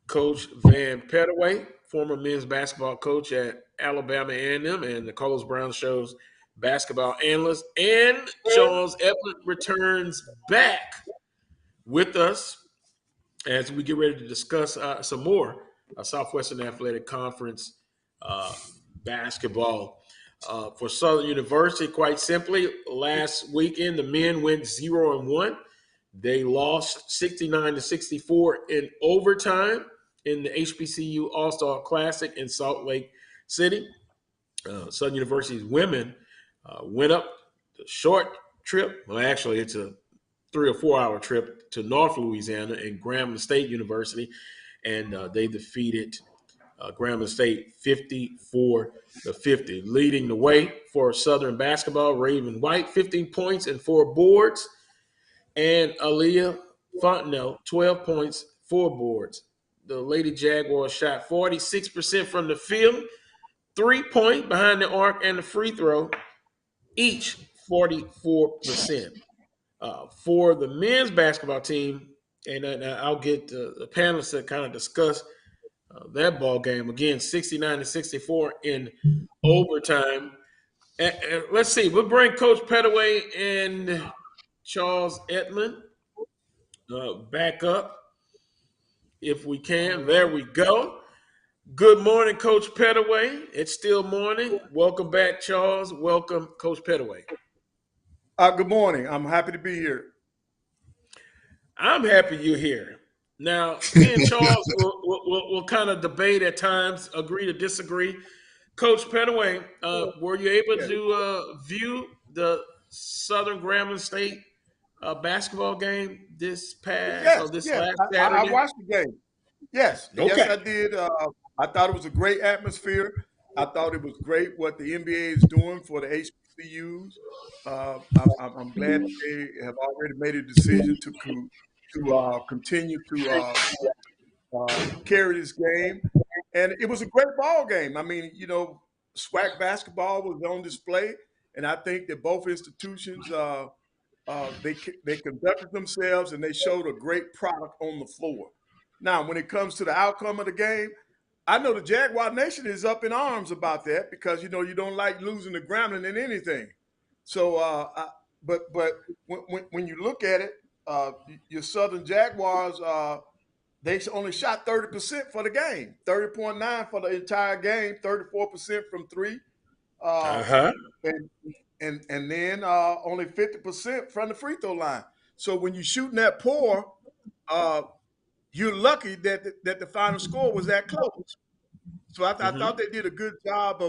Coach Vann Pettaway, former men's basketball coach at Alabama A&M and the Carlos Brown Show's basketball analyst, and Charles Edmond returns back with us as we get ready to discuss some more Southwestern Athletic Conference basketball. For Southern University, quite simply, last weekend the men went 0-1. They lost 69-64 in overtime in the HBCU All-Star Classic in Salt Lake City. Southern University's women went up the short trip. Well, actually, it's a 3 or 4 hour trip to North Louisiana and Grambling State University, and they defeated Grambling State 54-50. Leading the way for Southern basketball, Raven White, 15 points and 4 boards, and Aaliyah Fontenot, 12 points, 4 boards. The Lady Jaguars shot 46% from the field, 3-point behind the arc and the free throw, each 44%. For the men's basketball team, and I'll get the panelists to kind of discuss that ball game again, 69-64 in overtime. And let's see, we'll bring Coach Pettaway and Charles Edmond back up if we can. There we go. Good morning, Coach Pettaway. It's still morning. Welcome back, Charles. Welcome, Coach Pettaway. Good morning. I'm happy to be here. I'm happy you're here. Now, me and Charles will kind of debate at times, agree to disagree. Coach Pettaway, were you able to view the Southern Grambling State basketball game this last Saturday? I watched the game. Yes, okay. Yes, I did. I thought it was a great atmosphere. I thought it was great what the NBA is doing for the HBCUs. I'm glad that they have already made a decision to continue to carry this game. And it was a great ball game. I mean, SWAC basketball was on display, and I think that both institutions they conducted themselves and they showed a great product on the floor. Now, when it comes to the outcome of the game, I know the Jaguar Nation is up in arms about that because you don't like losing to Grambling in anything. So, but when you look at it, your Southern Jaguars they only shot 30% for the game, 30.9 for the entire game, 34% from three, and then only 50% from the free throw line. So when you're shooting that poor, you're lucky that the final score was that close. So I thought they did a good job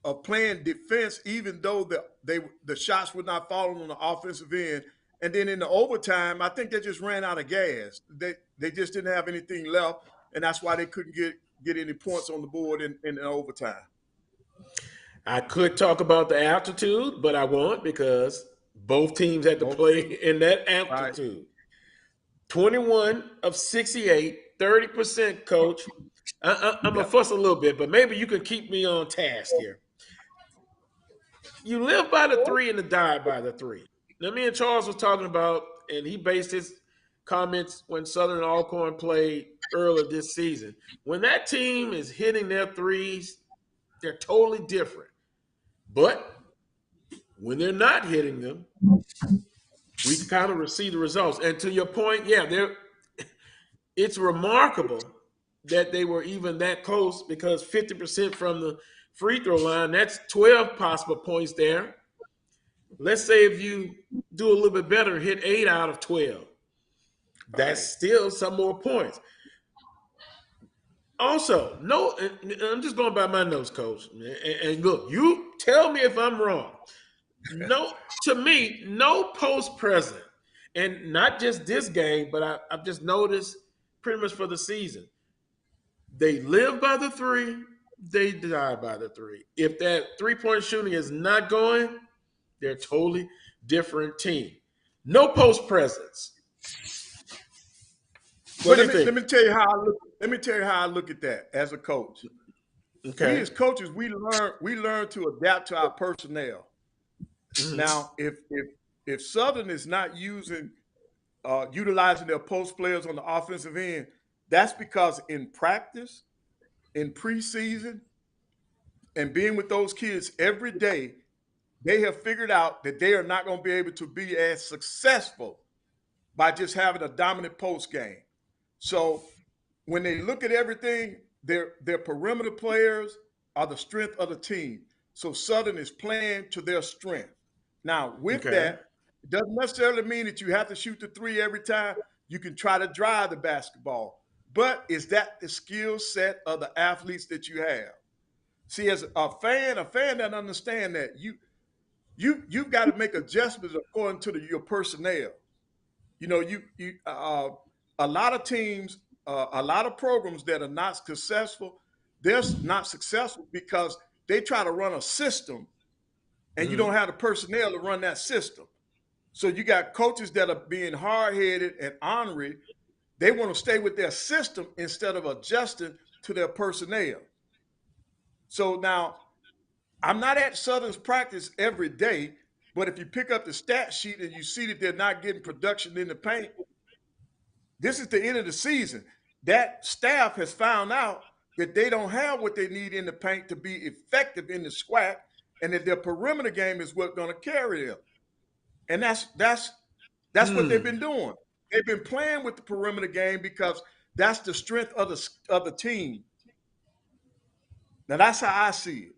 of playing defense, even though the shots were not falling on the offensive end. And then in the overtime, I think they just ran out of gas. They just didn't have anything left, and that's why they couldn't get any points on the board in the overtime. I could talk about the altitude, but I won't because both teams had to play in that altitude. Right. 21 of 68, 30%, Coach. I'm going to fuss a little bit, but maybe you can keep me on task here. You live by the three and to die by the three. Now, me and Charles was talking about, and he based his comments when Southern Alcorn played earlier this season. When that team is hitting their threes, they're totally different. But when they're not hitting them, we kind of see the results. And to your point, it's remarkable that they were even that close because 50% from the free throw line, that's 12 possible points there. Let's say if you do a little bit better, hit 8 out of 12. That's still some more points. Also, I'm just going by my notes, Coach. And look, you tell me if I'm wrong. To me, no post present. And not just this game, but I've just noticed pretty much for the season. They live by the three, they die by the three. If that three-point shooting is not going, they're a totally different team. No post presence. Well, let me tell you how I look at that as a coach. Okay. We as coaches, we learn to adapt to our personnel. Mm-hmm. Now, if Southern is not utilizing their post players on the offensive end, that's because in practice, in preseason, and being with those kids every day, they have figured out that they are not going to be able to be as successful by just having a dominant post game. So when they look at everything, their perimeter players are the strength of the team. So Southern is playing to their strength. Now, with Okay. that, it doesn't necessarily mean that you have to shoot the three every time. You can try to drive the basketball. But is that the skill set of the athletes that you have? See, as a fan doesn't understand that. You've got to make adjustments according to your personnel. You know, a lot of teams, a lot of programs that are not successful, they're not successful because they try to run a system and you don't have the personnel to run that system. So you got coaches that are being hard-headed and ornery. They want to stay with their system instead of adjusting to their personnel. So now, I'm not at Southern's practice every day, but if you pick up the stat sheet and you see that they're not getting production in the paint, this is the end of the season. That staff has found out that they don't have what they need in the paint to be effective in the SWAC, and that their perimeter game is what's going to carry them. And that's what they've been doing. They've been playing with the perimeter game because that's the strength of the team. Now that's how I see it.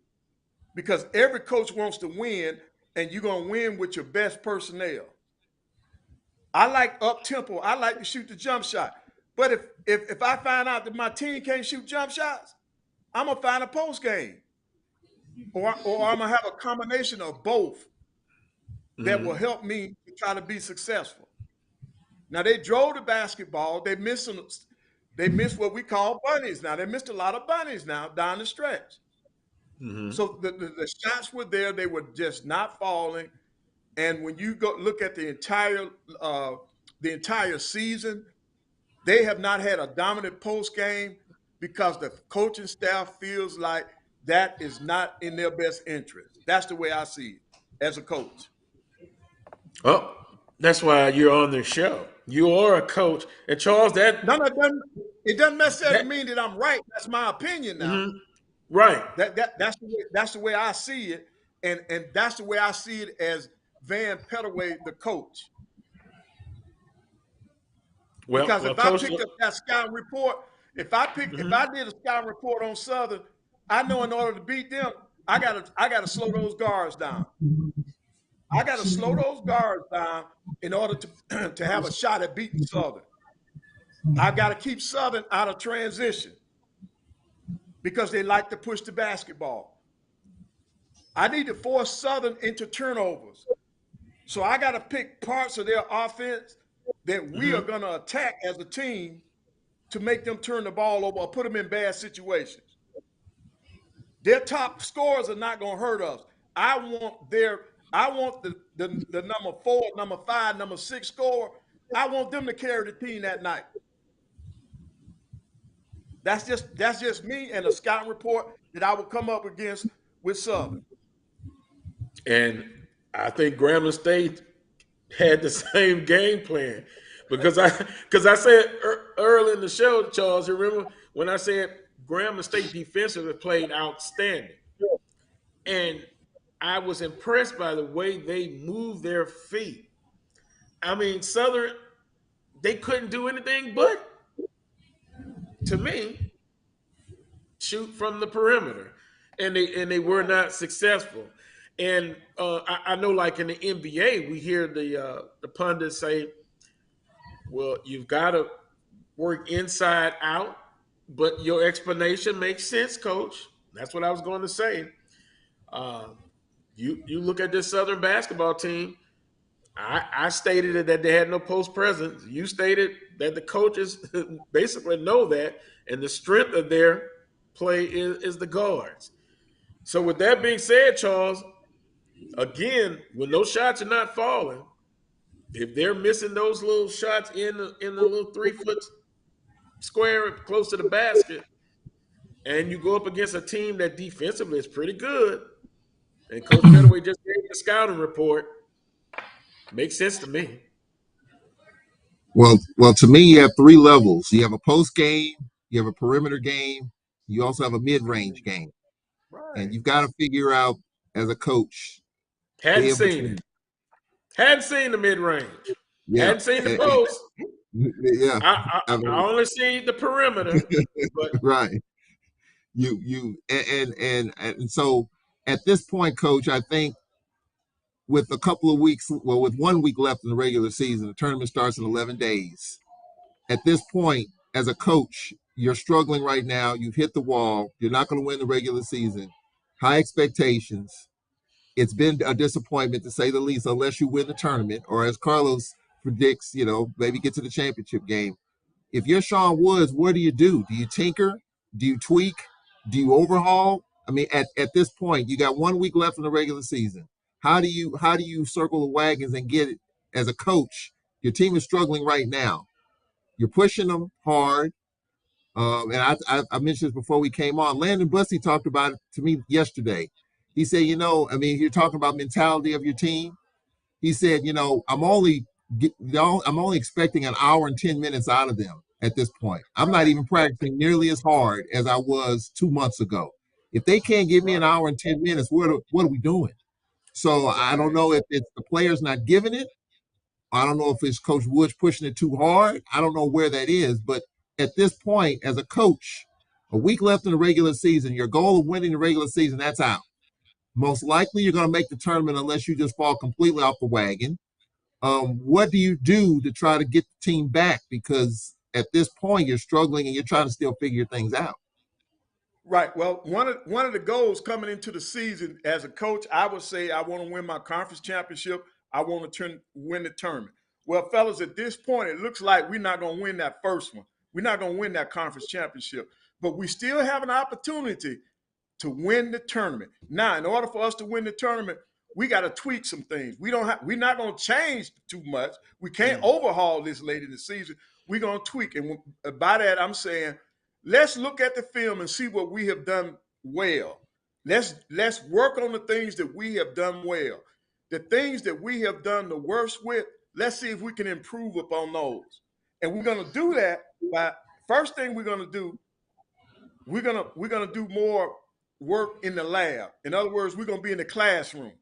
Because every coach wants to win, and you're going to win with your best personnel. I like up-tempo. I like to shoot the jump shot. But if I find out that my team can't shoot jump shots, I'm going to find a post game. Or I'm going to have a combination of both that will help me to try to be successful. Now, they drove the basketball. They missed what we call bunnies now. They missed a lot of bunnies now down the stretch. So the shots were there. They were just not falling. And when you go look at the entire season, they have not had a dominant post game because the coaching staff feels like that is not in their best interest. That's the way I see it as a coach. Oh, that's why you're on this show. You are a coach. And Charles, it doesn't necessarily mean that I'm right. That's my opinion now. Right. That's the way I see it. And that's the way I see it as Vann Pettaway, the coach. Because if I picked up that scouting report, if I did a scouting report on Southern, I know in order to beat them, I gotta slow those guards down. I gotta slow those guards down in order to have a shot at beating Southern. I gotta keep Southern out of transition because they like to push the basketball. I need to force Southern into turnovers. So I got to pick parts of their offense that we are going to attack as a team to make them turn the ball over or put them in bad situations. Their top scorers are not going to hurt us. I want the number 4, number 5, number 6 scorer. I want them to carry the team that night. That's just me and a scouting report that I would come up against with Southern. And I think Grambling State had the same game plan because I said early in the show, Charles, you remember when I said Grambling State defensively played outstanding. And I was impressed by the way they moved their feet. I mean, Southern, they couldn't do anything but, to me, shoot from the perimeter. And they were not successful. And I know, like in the NBA, we hear the pundits say, well, you've got to work inside out, but your explanation makes sense, Coach. That's what I was going to say. You look at this Southern basketball team, I stated that they had no post presence. You stated that the coaches basically know that, and the strength of their play is the guards. So with that being said, Charles, again, when those shots are not falling, if they're missing those little shots in the little 3-foot square close to the basket, and you go up against a team that defensively is pretty good, and Coach Pettaway just gave the scouting report, makes sense to me. Well, to me, you have 3 levels. You have a post game, you have a perimeter game, you also have a mid-range game. Right. And you've got to figure out as a coach. Hadn't seen the mid-range. Yeah. Hadn't seen the post. Yeah, I only see the perimeter, but right. And so at this point, Coach, I think with a couple of weeks, well, with 1 week left in the regular season, the tournament starts in 11 days. At this point, as a coach, you're struggling right now. You've hit the wall. You're not going to win the regular season. High expectations. It's been a disappointment to say the least, unless you win the tournament, or as Carlos predicts, maybe get to the championship game. If you're Sean Woods, what do? Do you tinker? Do you tweak? Do you overhaul? I mean, at this point, you got 1 week left in the regular season. How do you circle the wagons and get it as a coach? Your team is struggling right now. You're pushing them hard. And I mentioned this before we came on. Landon Bussey talked about it to me yesterday. He said, you're talking about mentality of your team. He said, I'm only expecting an hour and 10 minutes out of them at this point. I'm not even practicing nearly as hard as I was 2 months ago. If they can't give me an hour and 10 minutes, what are we doing? So I don't know if it's the players not giving it. I don't know if it's Coach Woods pushing it too hard. I don't know where that is. But at this point, as a coach, a week left in the regular season, your goal of winning the regular season, that's out. Most likely you're going to make the tournament unless you just fall completely off the wagon. What do you do to try to get the team back? Because at this point, you're struggling and you're trying to still figure things out. Right. Well, one of the goals coming into the season as a coach, I would say I want to win my conference championship. I want to win the tournament. Well, fellas, at this point, it looks like we're not going to win that first one. We're not going to win that conference championship. But we still have an opportunity to win the tournament. Now, in order for us to win the tournament, we got to tweak some things. We're not going to change too much. We can't overhaul this late in the season. We're going to tweak. And by that, I'm saying, let's look at the film and see what we have done well. Let's work on the things that we have done well. The things that we have done the worst with, let's see if we can improve upon those. And we're going to do that by, first thing we're going to do, we're going to do more work in the lab. In other words, we're going to be in the classroom.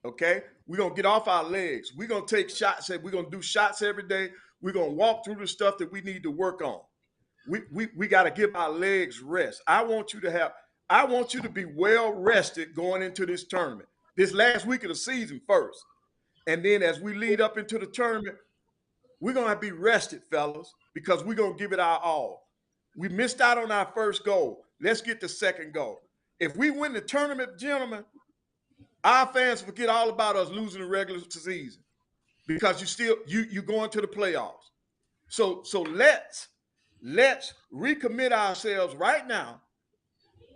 Okay? We're going to get off our legs. We're going to take shots. We're going to do shots every day. We're going to walk through the stuff that we need to work on. We got to give our legs rest. I want you to be well rested going into this tournament. This last week of the season first. And then as we lead up into the tournament, we're going to be rested, fellas, because we're going to give it our all. We missed out on our first goal. Let's get the second goal. If we win the tournament, gentlemen, our fans forget all about us losing the regular season because you going to the playoffs. So let's recommit ourselves right now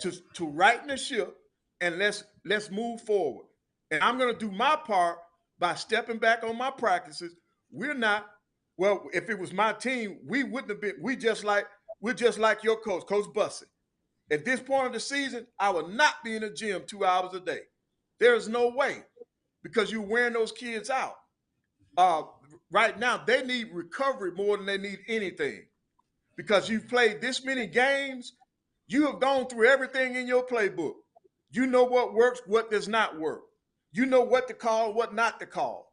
to righting the ship, and let's move forward. And I'm going to do my part by stepping back on my practices. If it was my team, we wouldn't have been. We're just like your coach, Coach Bussey. At this point of the season, I will not be in the gym 2 hours a day. There is no way, because you're wearing those kids out. Right now, they need recovery more than they need anything. Because you've played this many games, you have gone through everything in your playbook. You know what works, what does not work. You know what to call, what not to call.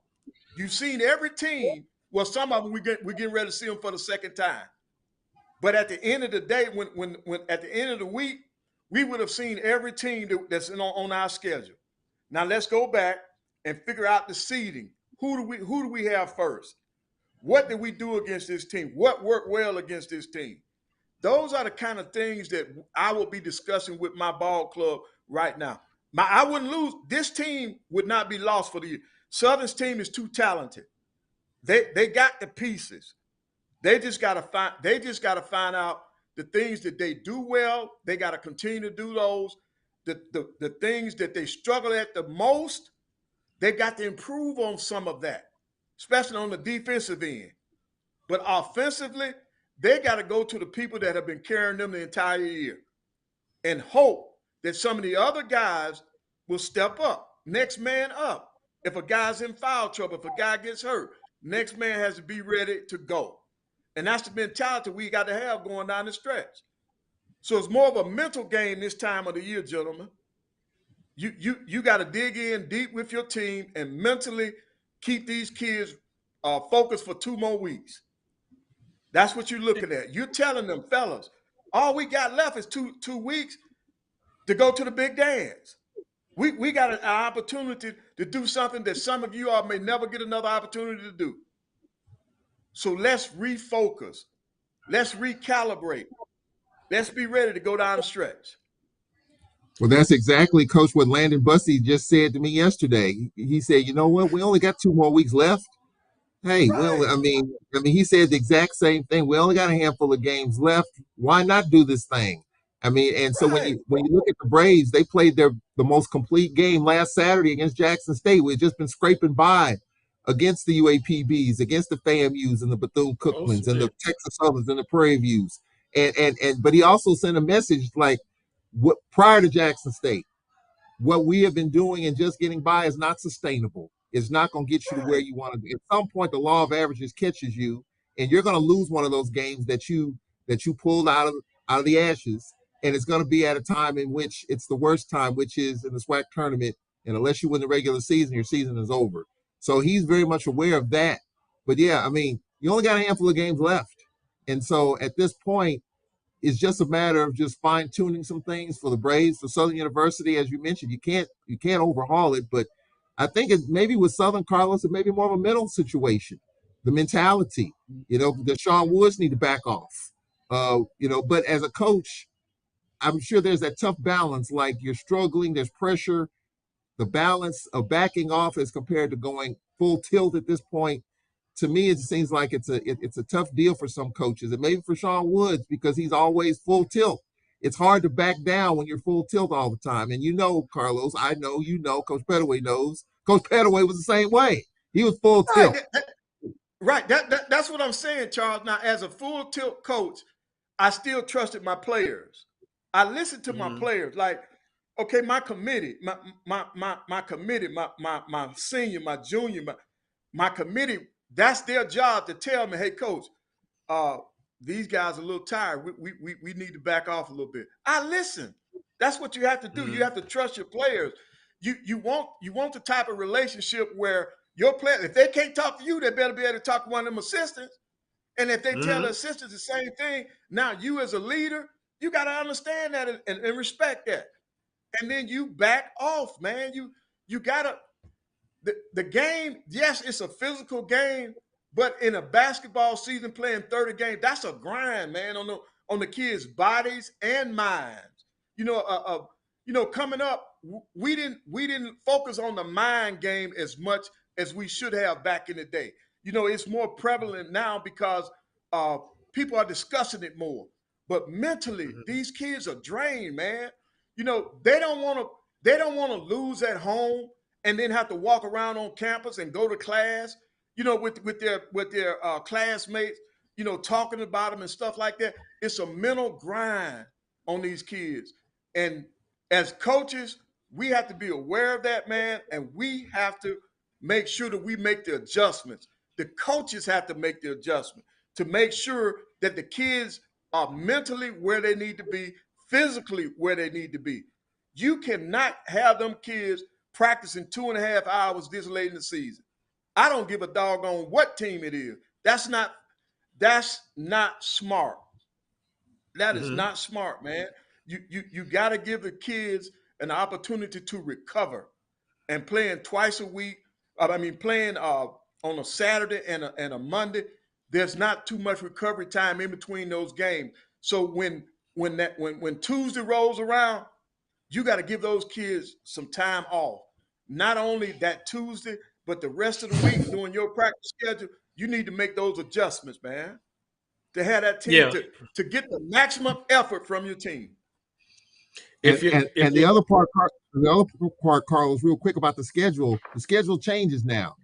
You've seen every team. Well, some of them we're getting ready to see them for the second time. But at the end of the day, when at the end of the week, we would have seen every team that's on our schedule. Now let's go back and figure out the seeding. Who do we have first? What did we do against this team? What worked well against this team? Those are the kind of things that I will be discussing with my ball club right now. I wouldn't lose. This team would not be lost for the year. Southern's team is too talented. They got the pieces. They just got to find out the things that they do well. They got to continue to do those. The things that they struggle at the most, they got to improve on some of that, especially on the defensive end. But offensively, they got to go to the people that have been carrying them the entire year and hope that some of the other guys will step up. Next man up. If a guy's in foul trouble, if a guy gets hurt, next man has to be ready to go. And that's the mentality we got to have going down the stretch. So it's more of a mental game this time of the year, gentlemen. You got to dig in deep with your team and mentally keep these kids focused for 2 more weeks. That's what you're looking at. You're telling them, fellas, all we got left is two weeks to go to the big dance. We got an opportunity to do something that some of you all may never get another opportunity to do. So let's refocus. Let's recalibrate. Let's be ready to go down the stretch. Well, that's exactly, Coach, what Landon Bussey just said to me yesterday. He said, you know what? We only got 2 more weeks left. Hey, well, he said the exact same thing. We only got a handful of games left. Why not do this thing? I mean, and so when you look at the Braves, they played the most complete game last Saturday against Jackson State. We've just been scraping by against the UAPBs, against the FAMUs and the Bethune-Cookmans and the Texas Southerns and the Prairie Views. But he also sent a message like, prior to Jackson State, what we have been doing and just getting by is not sustainable. It's not going to get you to where you want to be. At some point, the law of averages catches you, and you're going to lose one of those games that you pulled out of the ashes, and it's going to be at a time in which it's the worst time, which is in the SWAC tournament. And unless you win the regular season, your season is over. So he's very much aware of that. But yeah, I mean, you only got a handful of games left, and so at this point, it's just a matter of just fine-tuning some things for the Braves, for Southern University. As you mentioned, you can't overhaul it, but I think it maybe with Southern, Carlos, it may be more of a mental situation, the mentality. The Sean Woods need to back off. But as a coach, I'm sure there's that tough balance. Like, you're struggling, there's pressure. The balance of backing off as compared to going full tilt at this point, to me, it seems like it's a tough deal for some coaches, and maybe for Sean Woods, because he's always full tilt. It's hard to back down when you're full tilt all the time. And Carlos, I know, Coach Pettaway knows. Coach Pettaway was the same way. He was full tilt. Right. That's what I'm saying, Charles. Now, as a full tilt coach, I still trusted my players. I listened to my players. Like, okay, my committee, my committee, my senior, my junior, my committee. That's their job to tell me, hey, coach, these guys are a little tired. We need to back off a little bit. I listen. That's what you have to do. You have to trust your players. You want the type of relationship where your players, if they can't talk to you, they better be able to talk to one of them assistants. And if they tell the assistants the same thing, now you as a leader, you got to understand that and respect that. And then you back off, man. You got to. The game, yes, it's a physical game, but in a basketball season, playing 30 games, that's a grind, man, on the kids' bodies and minds. Coming up, we didn't focus on the mind game as much as we should have back in the day. It's more prevalent now because people are discussing it more. But mentally, these kids are drained, man. They don't want to lose at home and then have to walk around on campus and go to class, with their classmates, talking about them and stuff like that. It's a mental grind on these kids. And as coaches, we have to be aware of that, man, and we have to make sure that we make the adjustments. The coaches have to make the adjustment to make sure that the kids are mentally where they need to be, physically where they need to be. You cannot have them kids practicing 2.5 hours this late in the season. I don't give a doggone what team it is. That's not smart. That is not smart, man. You got to give the kids an opportunity to recover. And playing twice a week, playing on a Saturday and a Monday, there's not too much recovery time in between those games. So when Tuesday rolls around, you got to give those kids some time off. Not only that Tuesday, but the rest of the week during your practice schedule, you need to make those adjustments, man, to have that team to get the maximum effort from your team. The other part, Carlos, real quick about the schedule. The schedule changes now.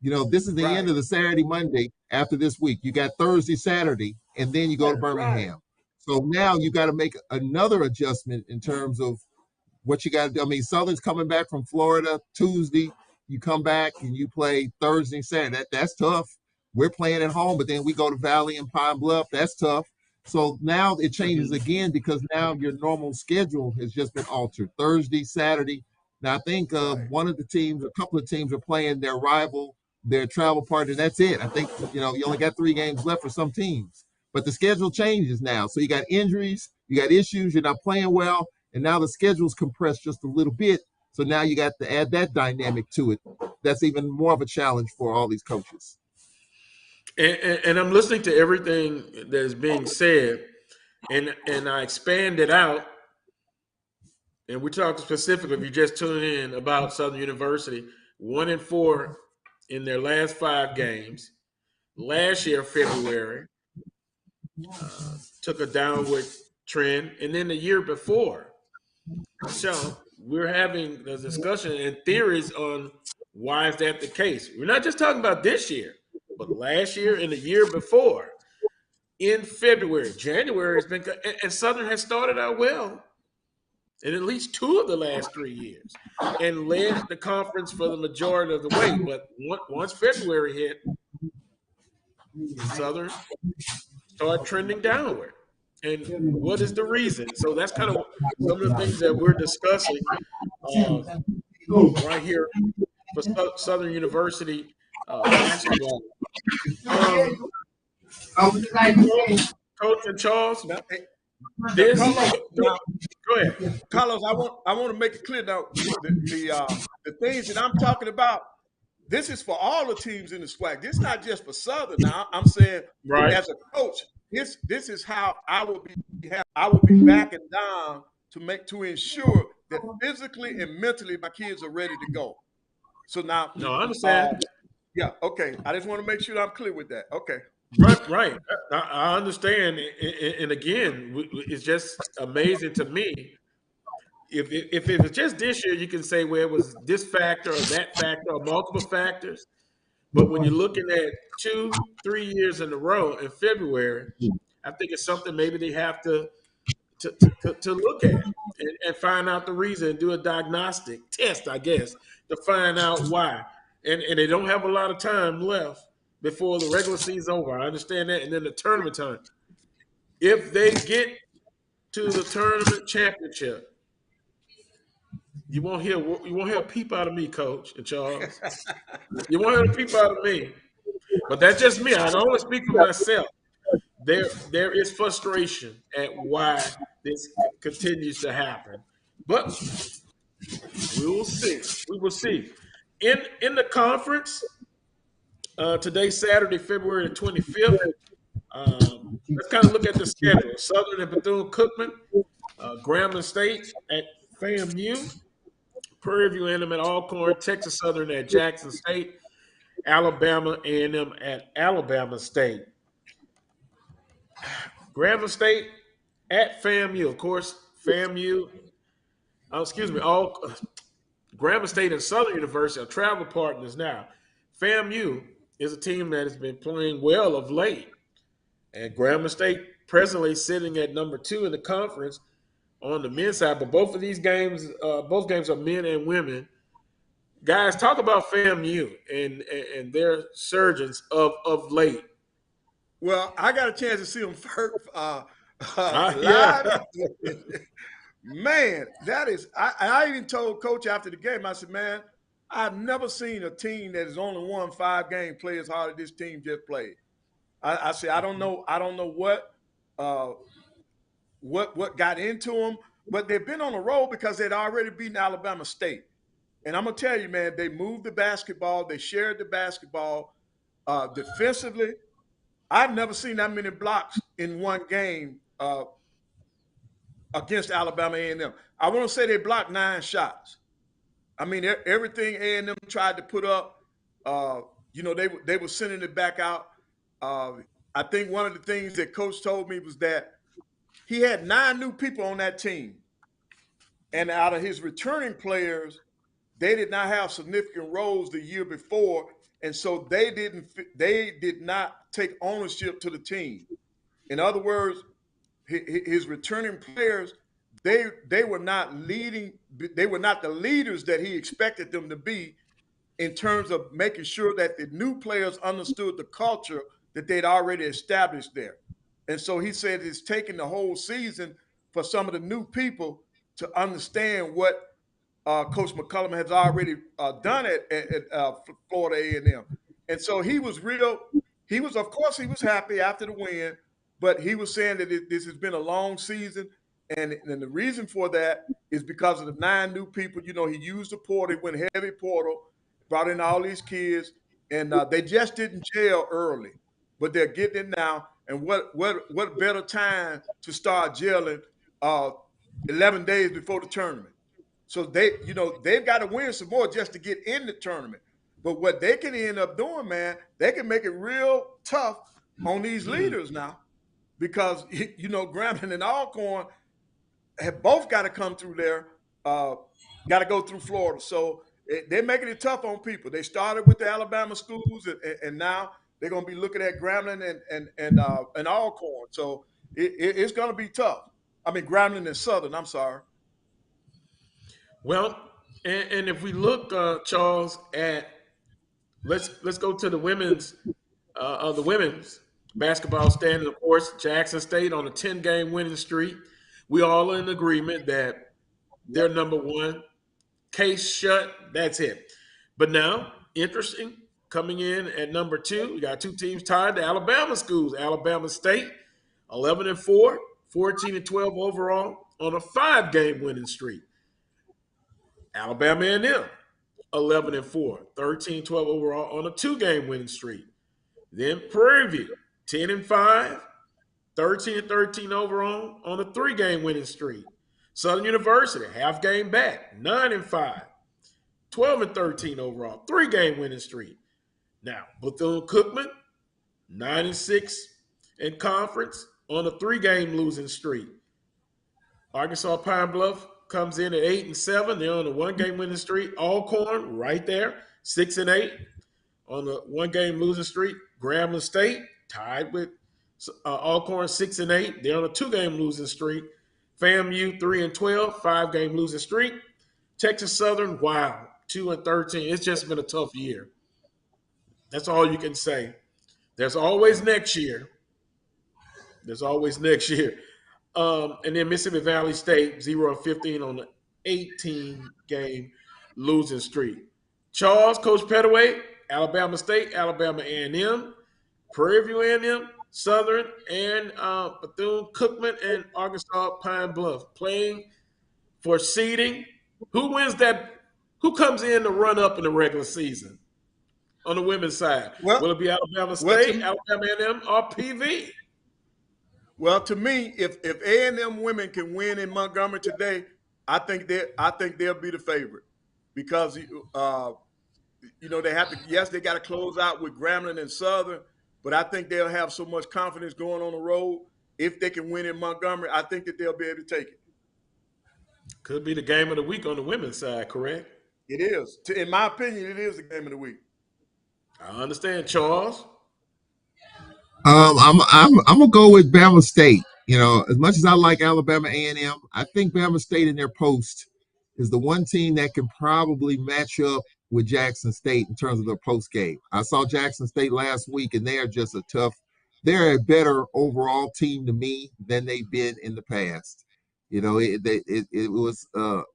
This is the end of the Saturday, Monday after this week. You got Thursday, Saturday, and then you go to Birmingham. So now you got to make another adjustment in terms of what you got to do. I mean, Southern's coming back from Florida Tuesday. You come back and you play Thursday, Saturday. That's tough. We're playing at home, but then we go to Valley and Pine Bluff. That's tough. So now it changes again because now your normal schedule has just been altered. Thursday, Saturday. Now I think a couple of teams are playing their rival their travel partner. That's it. I think, you only got 3 games left for some teams, but the schedule changes now. So you got injuries, you got issues, you're not playing well, and now the schedule's compressed just a little bit. So now you got to add that dynamic to it. That's even more of a challenge for all these coaches. And I'm listening to everything that is being said, and I expand it out. And we're talking specifically, if you just tune in, about Southern University, 1-4 in their last 5 games. Last year, February, took a downward trend. And then the year before, so we're having a discussion and theories on why is that the case. We're not just talking about this year, but last year and the year before. In February, January has been good, and Southern has started out well in at least 2 of the last 3 years and led the conference for the majority of the way. But once February hit, Southern started trending downward. And what is the reason? So that's kind of some of the things that we're discussing right here for Southern University basketball. Coach and Charles, go ahead. Carlos, I want to make it clear now. The things that I'm talking about, this is for all the teams in the SWAC. This is not just for Southern. Now I'm saying, right, as a coach, this is how I will be backing down to ensure that physically and mentally my kids are ready to go. So now, no, I understand. Yeah, okay. I just want to make sure that I'm clear with that. Okay. Right. I understand, and again, it's just amazing to me. If it was just this year, you can say, well, it was this factor or that factor or multiple factors. But when you're looking at 2-3 years in a row in February, I think it's something maybe they have to look at and find out the reason and do a diagnostic test, I guess, to find out why. And they don't have a lot of time left before the regular season's over. I understand that. And then the tournament time. If they get to the tournament championship, you won't hear a peep out of me, Coach and Charles. You won't hear a peep out of me. But that's just me. I don't want to speak for myself. There is frustration at why this continues to happen. But we will see. We will see. In the conference, today, Saturday, February the 25th, let's kind of look at the schedule. Southern and Bethune-Cookman, Grambling State at FAMU, Prairie View A&M at Alcorn, Texas Southern at Jackson State, Alabama A&M at Alabama State. Grambling State at FAMU. Of course, Grambling State and Southern University are travel partners now. FAMU is a team that has been playing well of late. And Grambling State presently sitting at number 2 in the conference on the men's side. But both of these games, both games are men and women. Guys, talk about FAMU and their surgeons of late. Well, I got a chance to see them first live. Yeah. Man, that is – I even told Coach after the game, I said, man, I've never seen a team that has only won 5 games play as hard as this team just played. I said, I don't know what got into them, but they've been on a roll because they'd already beaten Alabama State. And I'm going to tell you, man, they moved the basketball. They shared the basketball. Defensively, I've never seen that many blocks in one game against Alabama A&M. I want to say they blocked 9 shots. I mean, everything A&M tried to put up, they were sending it back out. I think one of the things that Coach told me was that he had 9 new people on that team. And out of his returning players, they did not have significant roles the year before. And so they did not take ownership to the team. In other words, his returning players, they were not leading. They were not the leaders that he expected them to be in terms of making sure that the new players understood the culture that they'd already established there. And so he said it's taken the whole season for some of the new people to understand what Coach McCullum has already done at Florida A&M. And so he was real. Of course, he was happy after the win, but he was saying that this has been a long season. And the reason for that is because of the 9 new people. You know, he used the portal, he went heavy portal, brought in all these kids, and they just didn't gel early, but they're getting it now. And what better time to start gelling 11 days before the tournament? So they've got to win some more just to get in the tournament. But what they can end up doing, man, they can make it real tough on these leaders now, because Grambling and Alcorn have both got to come through there, got to go through Florida. So they're making it tough on people. They started with the Alabama schools, and now they're going to be looking at Grambling and Alcorn. So it's going to be tough. I mean, Grambling and Southern. I'm sorry. Well, and if we look, Charles, at let's go to the women's basketball standing. Of course, Jackson State on a 10-game winning streak. We all are in agreement that they're number one. Case shut. That's it. But now, interesting, coming in at number 2, we got 2 teams tied to Alabama schools. Alabama State, 11-4, 14-12 overall on a 5-game winning streak. Alabama A&M, 11-4, 13-12 overall on a 2-game winning streak. Then Prairie View, 10-5, 13-13 overall on a 3-game winning streak. Southern University, half game back, 9-5, 12-13 overall, 3-game winning streak. Now, Bethune-Cookman, 9-6 in conference on a 3-game losing streak. Arkansas Pine Bluff comes in at 8-7. They're on a 1-game winning streak. Alcorn right there, 6-8 on the 1-game losing streak. Grambling State tied with Alcorn, 6-8. They're on a 2-game losing streak. FAMU 3-12, 5-game losing streak. Texas Southern, wow, 2-13. It's just been a tough year. That's all you can say. There's always next year. And then Mississippi Valley State, 0-15 on the 18-game losing streak. Charles, Coach Pettaway, Alabama State, Alabama A&M, Prairie View A&M, Southern, and Bethune-Cookman and Arkansas Pine Bluff playing for seeding. Who wins that? Who comes in to run up in the regular season on the women's side? Will it be Alabama State, Alabama A&M, or PV? Well, to me, if A&M women can win in Montgomery today, I think they'll be the favorite, because they have to. Yes, they got to close out with Grambling and Southern, but I think they'll have so much confidence going on the road. If they can win in Montgomery, I think that they'll be able to take it. Could be the game of the week on the women's side, correct? It is. In my opinion, it is the game of the week. I understand, Charles. I'm gonna go with Bama State. As much as I like Alabama A&M, I think Bama State in their post is the one team that can probably match up with Jackson State in terms of their post game. I saw Jackson State last week, and they're a better overall team to me than they've been in the past. It was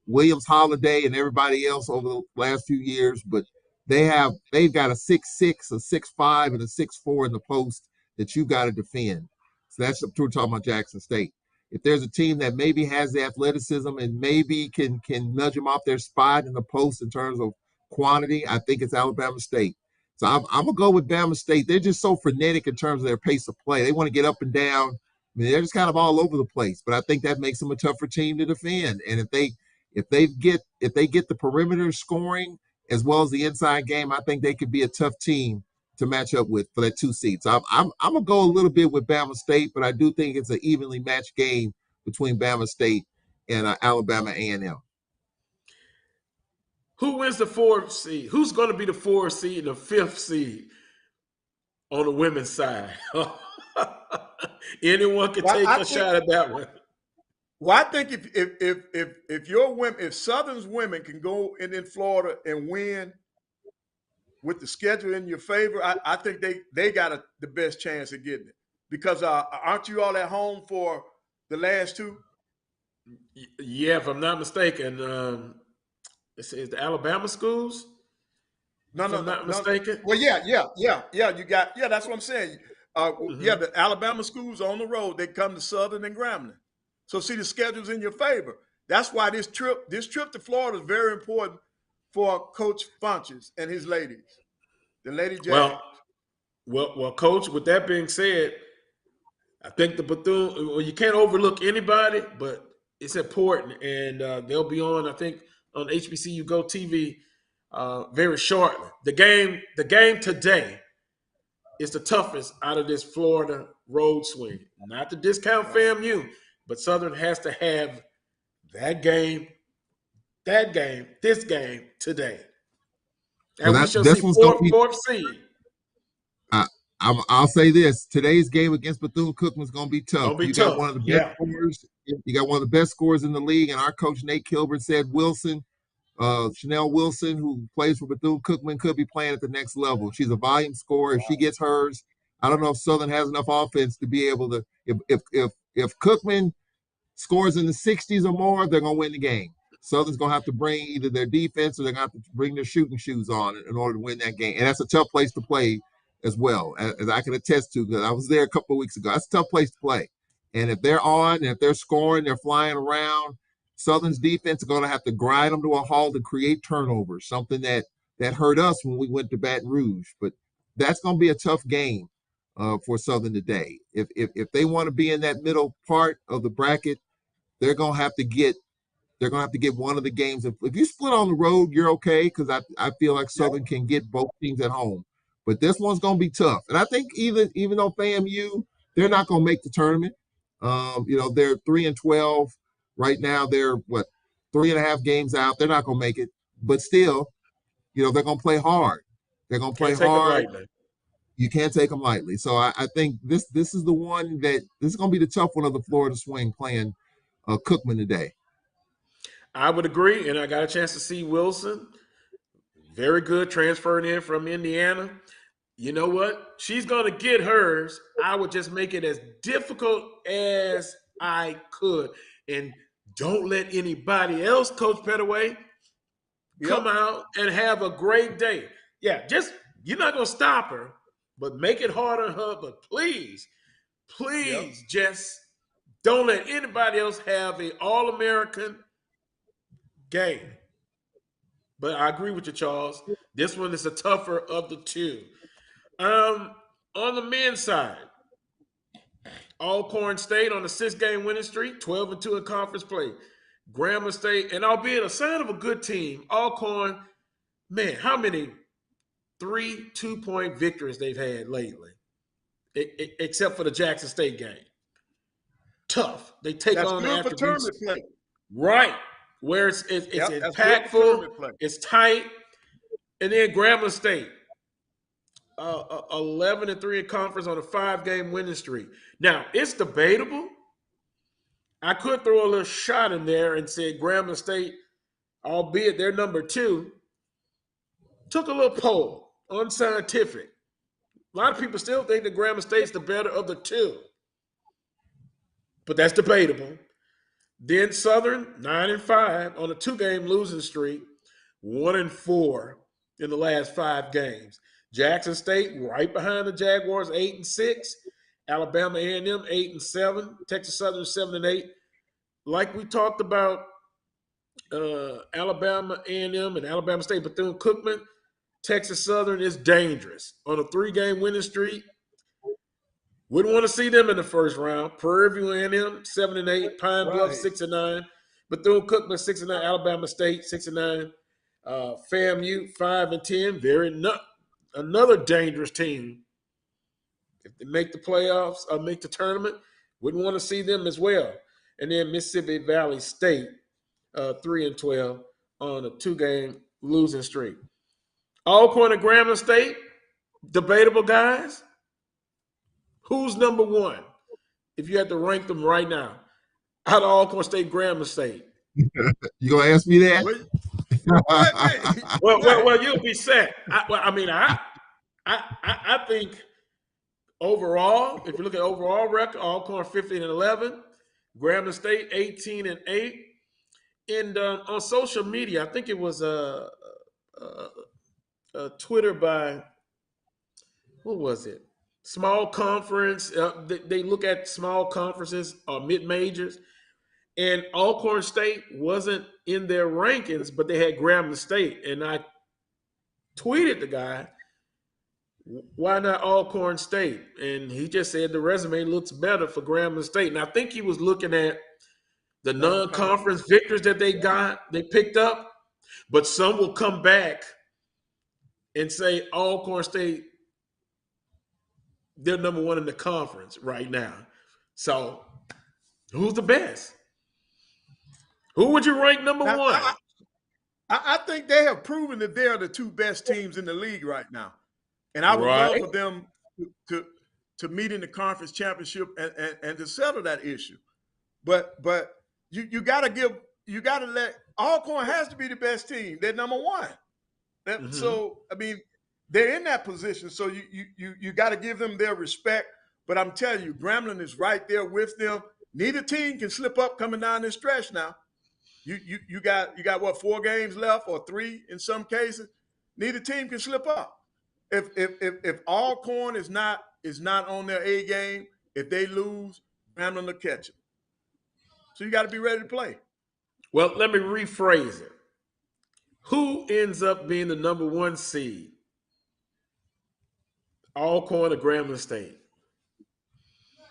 Williams Holiday and everybody else over the last few years, but they've got a 6'6", a 6'5", and a 6'4" in the post that you got to defend. So that's what we're talking about Jackson State. If there's a team that maybe has the athleticism and maybe can nudge them off their spot in the post in terms of quantity, I think it's Alabama State. So I'm going to go with Bama State. They're just so frenetic in terms of their pace of play. They want to get up and down. I mean, they're just kind of all over the place, but I think that makes them a tougher team to defend. And if they get the perimeter scoring as well as the inside game, I think they could be a tough team to match up with for that 2 seed. So I'm gonna go a little bit with Bama State, but I do think it's an evenly matched game between Bama State and Alabama A&M. Who wins the 4th seed? Who's going to be the 4th seed and the 5th seed on the women's side? Anyone can take a shot at that one. Well, I think if Southern's women can go in Florida and win with the schedule in your favor, I think they got the best chance of getting it, because aren't you all at home for the last 2? Yeah, if I'm not mistaken, is the Alabama schools? No, if no, I'm no, not no. mistaken. Well, yeah. You got, that's what I'm saying. Yeah, the Alabama schools on the road, they come to Southern and Grambling. So see, the schedule's in your favor. That's why this trip to Florida is very important for Coach Funches and his ladies, the Lady Jags. Well, Coach. With that being said, I think the Bethune. Well, you can't overlook anybody, but it's important, and they'll be on. I think on HBCU Go TV very shortly. The game today is the toughest out of this Florida road swing. Not to discount FAMU, but Southern has to have that game, this game today. And Well, we shall this see one's gonna be. fourth seed. I'll say this: today's game against Bethune-Cookman is going to be tough. Gonna be You tough. got one of the best scorers. You got one of the best scorers in the league, and our coach Nate Kilburn said Chanel Wilson, who plays for Bethune-Cookman, could be playing at the next level. She's a volume scorer. If she gets hers, I don't know if Southern has enough offense to be able to. If Cookman scores in the 60s or more, they're going to win the game. Southern's going to have to bring either their defense or they're going to have to bring their shooting shoes on in order to win that game. And that's a tough place to play as well, as I can attest to, because I was there a couple of weeks ago. That's a tough place to play. And if they're on, and if they're scoring, they're flying around, Southern's defense is going to have to grind them to a halt and create turnovers, something that hurt us when we went to Baton Rouge. But that's going to be a tough game for Southern today. If they want to be in that middle part of the bracket, they're going to have to get one of the games. If you split on the road, you're okay, because I feel like Southern can get both teams at home. But this one's going to be tough. And I think even though FAMU, they're not going to make the tournament. They're 3-12 right now. They're 3.5 games out. They're not going to make it. But still, they're going to play hard. They're going to play hard. You can't take them lightly. So I think this is the one this is going to be the tough one of the Florida swing playing Cookman today. I would agree, and I got a chance to see Wilson. Very good, transferring in from Indiana. You know what? She's going to get hers. I would just make it as difficult as I could. And don't let anybody else, Coach Pettaway, come out and have a great day. Yeah, you're not going to stop her, but make it hard on her. But please, just don't let anybody else have an All-American game. But I agree with you, Charles. This one is a tougher of the two. On the men's side, Alcorn State on a 6-game winning streak, 12-2 in conference play. Grambling State, and albeit a sign of a good team, Alcorn, man, how many 3 2-point victories they've had lately, except for the Jackson State game. Tough. They take on the attributes. Play. Right. Where it's impactful, it's tight. And then Grambling State, 11-3 in conference on a 5-game winning streak. Now, it's debatable. I could throw a little shot in there and say Grambling State, albeit they're number 2, took a little poll, unscientific. A lot of people still think that Grambling State's the better of the 2. But that's debatable. Then Southern, 9-5 on a 2-game losing streak, 1-4 in the last 5 games. Jackson State right behind the Jaguars, 8-6. Alabama A&M 8-7. Texas Southern 7-8. Like we talked about, Alabama A&M and Alabama State Bethune-Cookman, Texas Southern is dangerous on a 3-game winning streak. Wouldn't want to see them in the first round. Prairie View A&M 7-8, Pine Bluff 6-9, Bethune-Cookman 6-9, Alabama State 6-9, FAMU 5-10. Another dangerous team. If they make the playoffs or make the tournament, wouldn't want to see them as well. And then Mississippi Valley State 3-12 on a 2-game losing streak. Alcorn and Grambling State, debatable guys. Who's number 1? If you had to rank them right now, out of Alcorn State, Grambling State. You gonna ask me that? well, you'll be set. I think overall, if you look at overall record, Alcorn 15-11, Grambling State 18-8, and on social media, I think it was Twitter by, what was it? Small conference. They look at small conferences or mid-majors. And Alcorn State wasn't in their rankings, but they had Grambling State. And I tweeted the guy, why not Alcorn State? And he just said the resume looks better for Grambling State. And I think he was looking at the non-conference victors that they picked up. But some will come back and say Alcorn State, they're number one in the conference right now. So who's the best? Who would you rank number one? I think they have proven that they're the two best teams in the league right now. And I would love for them to meet in the conference championship and to settle that issue. But you gotta let Alcorn has to be the best team. They're number one. So I mean, they're in that position. So you got to give them their respect. But I'm telling you, Grambling is right there with them. Neither team can slip up coming down this stretch now. You got what, 4 games left or 3 in some cases. Neither team can slip up. If Alcorn is not on their A game, if they lose, Grambling will catch them. So you got to be ready to play. Well, let me rephrase it. Who ends up being the number 1 seed? Alcorn or Grambling State?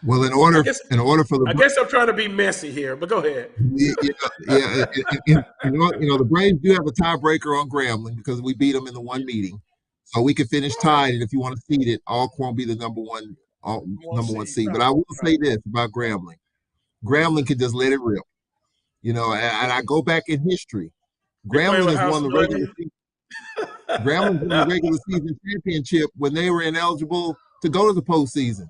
Well, in order for the, I guess I'm trying to be messy here, but go ahead. The Braves do have a tiebreaker on Grambling because we beat them in the one meeting, so we could finish tied. And if you want to seed it, Alcorn will be the number one seed. But I will say this about Grambling: Grambling can just let it rip. And I go back in history. Grambling has won the regular season. Grambling won the regular season championship when they were ineligible to go to the postseason.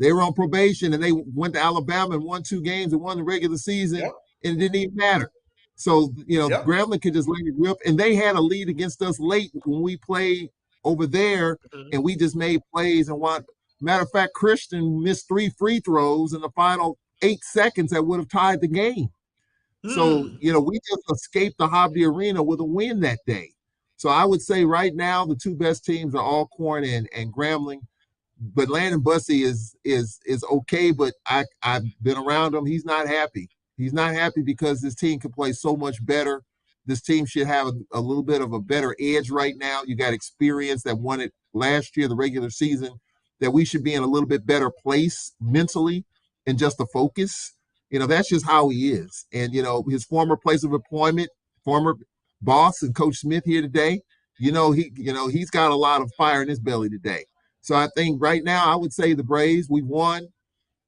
They were on probation, and they went to Alabama and won 2 games and won the regular season, and it didn't even matter. So, Grambling could just let it rip, and they had a lead against us late when we played over there, and we just made plays and won. Matter of fact, Christian missed 3 free throws in the final 8 seconds that would have tied the game. So, we just escaped the Hobby Arena with a win that day. So I would say right now the 2 best teams are Alcorn and Grambling. But Landon Bussey is okay, but I've been around him. He's not happy. He's not happy because this team can play so much better. This team should have a little bit of a better edge right now. You got experience that won it last year, the regular season, that we should be in a little bit better place mentally and just the focus. That's just how he is. And, his former place of employment, former boss and Coach Smith here today, he's got a lot of fire in his belly today. So I think right now I would say the Braves, we've won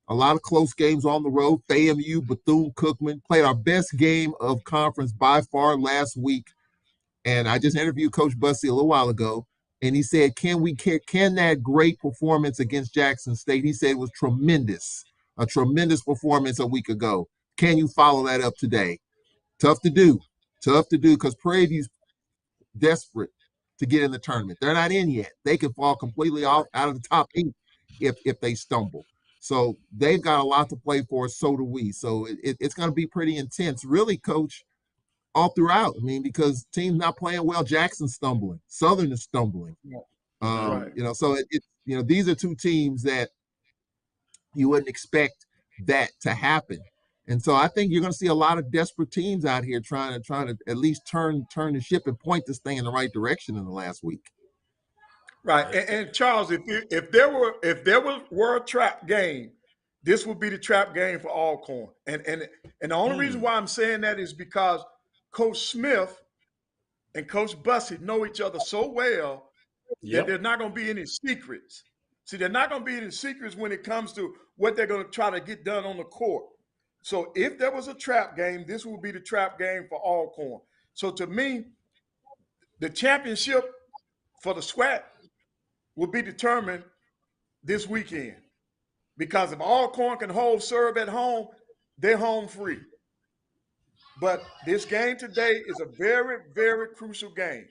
a lot of close games on the road. FAMU, Bethune-Cookman, played our best game of conference by far last week. And I just interviewed Coach Bussey a little while ago, and he said, can that great performance against Jackson State? He said it was tremendous, a tremendous performance a week ago. Can you follow that up today? Tough to do because Prairie View's desperate to get in the tournament. They're not in yet. They can fall completely out of the top 8 if they stumble. So they've got a lot to play for. So do we. So it's going to be pretty intense, really, Coach, all throughout. I mean, because teams not playing well. Jackson's stumbling. Southern is stumbling. So these are 2 teams that you wouldn't expect that to happen. And so I think you're going to see a lot of desperate teams out here trying to at least turn the ship and point this thing in the right direction in the last week. Right. And Charles, if there were a trap game, this would be the trap game for Alcorn. And the only reason why I'm saying that is because Coach Smith and Coach Bussey know each other so well that there's not going to be any secrets. See, there's not going to be any secrets when it comes to what they're going to try to get done on the court. So if there was a trap game, this would be the trap game for Alcorn. So to me, the championship for the SWAC will be determined this weekend. Because if Alcorn can hold serve at home, they're home free. But this game today is a very, very crucial game.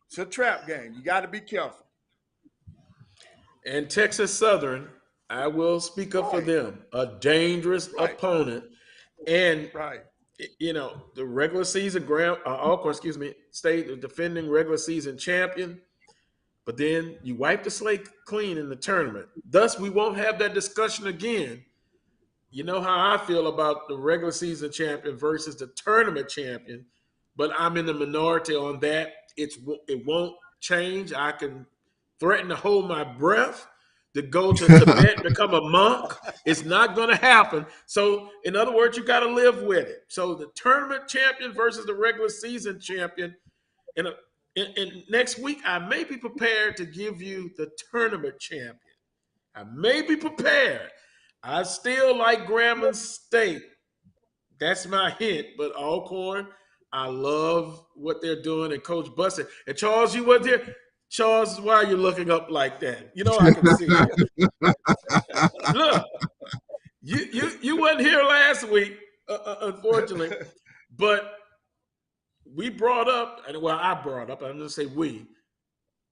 It's a trap game. You got to be careful. And Texas Southern, I will speak up for them, a dangerous opponent. And, the regular season, Alcorn, State, the defending regular season champion. but then you wipe the slate clean in the tournament. Thus, we won't have that discussion again. You know how I feel about the regular season champion versus the tournament champion, but I'm in the minority on that. It won't change. I can threaten to hold my breath to go to Tibet and become a monk. It's not going to happen. So, in other words, you got to live with it. So, the tournament champion versus the regular season champion. And next week, I may be prepared to give you the tournament champion. I may be prepared. I still like Grambling State. That's my hint. But Alcorn, I love what they're doing. And Coach Bussett. And Charles, you weren't there. Charles, why are you looking up like that? You know I can see it. Look, you weren't here last week, unfortunately. But we brought up, and well, I brought up, I'm going to say we,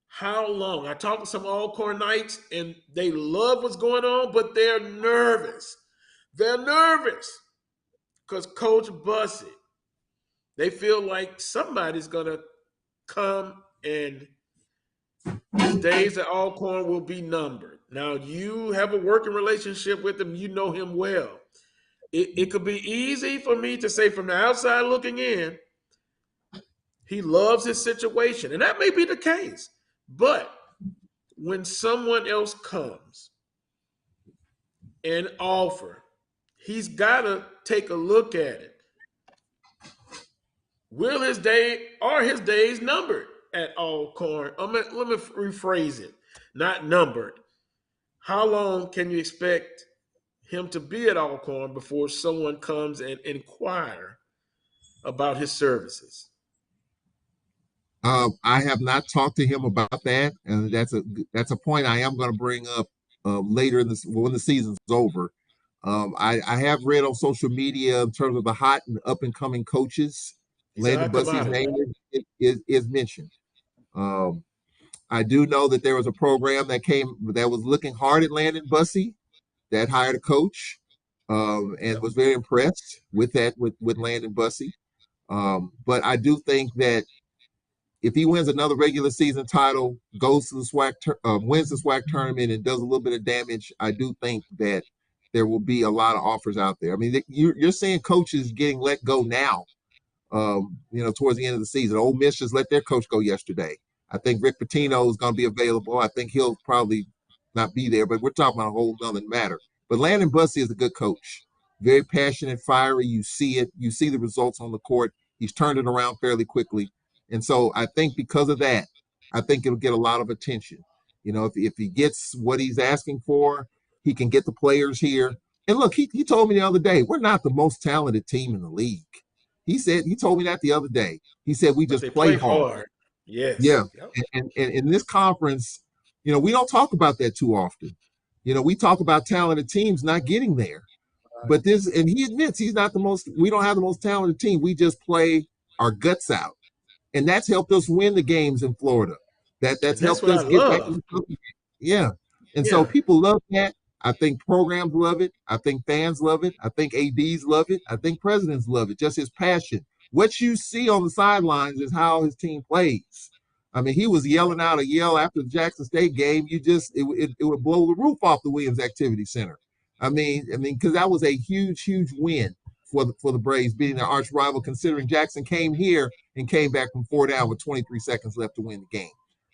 how long? I talked to some Alcorn Knights, and they love what's going on, but they're nervous. They're nervous because Coach Bussey, they feel like somebody's going to come and his days at Alcorn will be numbered. Now, you have a working relationship with him. You know him well. It could be easy for me to say from the outside looking in, he loves his situation, and that may be the case. But when someone else comes and offer, he's got to take a look at it. Will his days numbered at Alcorn? Let me rephrase it. Not numbered. How long can you expect him to be at Alcorn before someone comes and inquire about his services? I have not talked to him about that, and that's a point I am going to bring up later when the season's over. I have read on social media in terms of the hot and up and coming coaches. Landon Bussey's name is mentioned. I do know that there was a program that was looking hard at Landon Bussey that hired a coach and was very impressed with Landon Bussey. But I do think that if he wins another regular season title, goes to the SWAC, wins the SWAC tournament, and does a little bit of damage, I do think that there will be a lot of offers out there. I mean, you're seeing coaches getting let go now. Towards the end of the season, Ole Miss just let their coach go yesterday. I think Rick Pitino is going to be available. I think he'll probably not be there, but we're talking about a whole other matter. But Landon Bussey is a good coach, very passionate, fiery. You see it. You see the results on the court. He's turned it around fairly quickly. And so I think because of that, I think it'll get a lot of attention. If he gets what he's asking for, he can get the players here. And look, he told me the other day, we're not the most talented team in the league. He told me that the other day. He said we just play hard. Yes. Yeah. Yep. And in this conference, we don't talk about that too often. We talk about talented teams not getting there. But and he admits we don't have the most talented team. We just play our guts out. And that's helped us win the games in Florida. That's helped us get back in the game. Yeah. And so people love that. I think programs love it. I think fans love it. I think ADs love it. I think presidents love it. Just his passion. What you see on the sidelines is how his team plays. I mean, he was yelling out a yell after the Jackson State game. It would blow the roof off the Williams Activity Center. I mean, because that was a huge, huge win for the Braves, beating their arch rival, considering Jackson came here and came back from 4 down with 23 seconds left to win the game.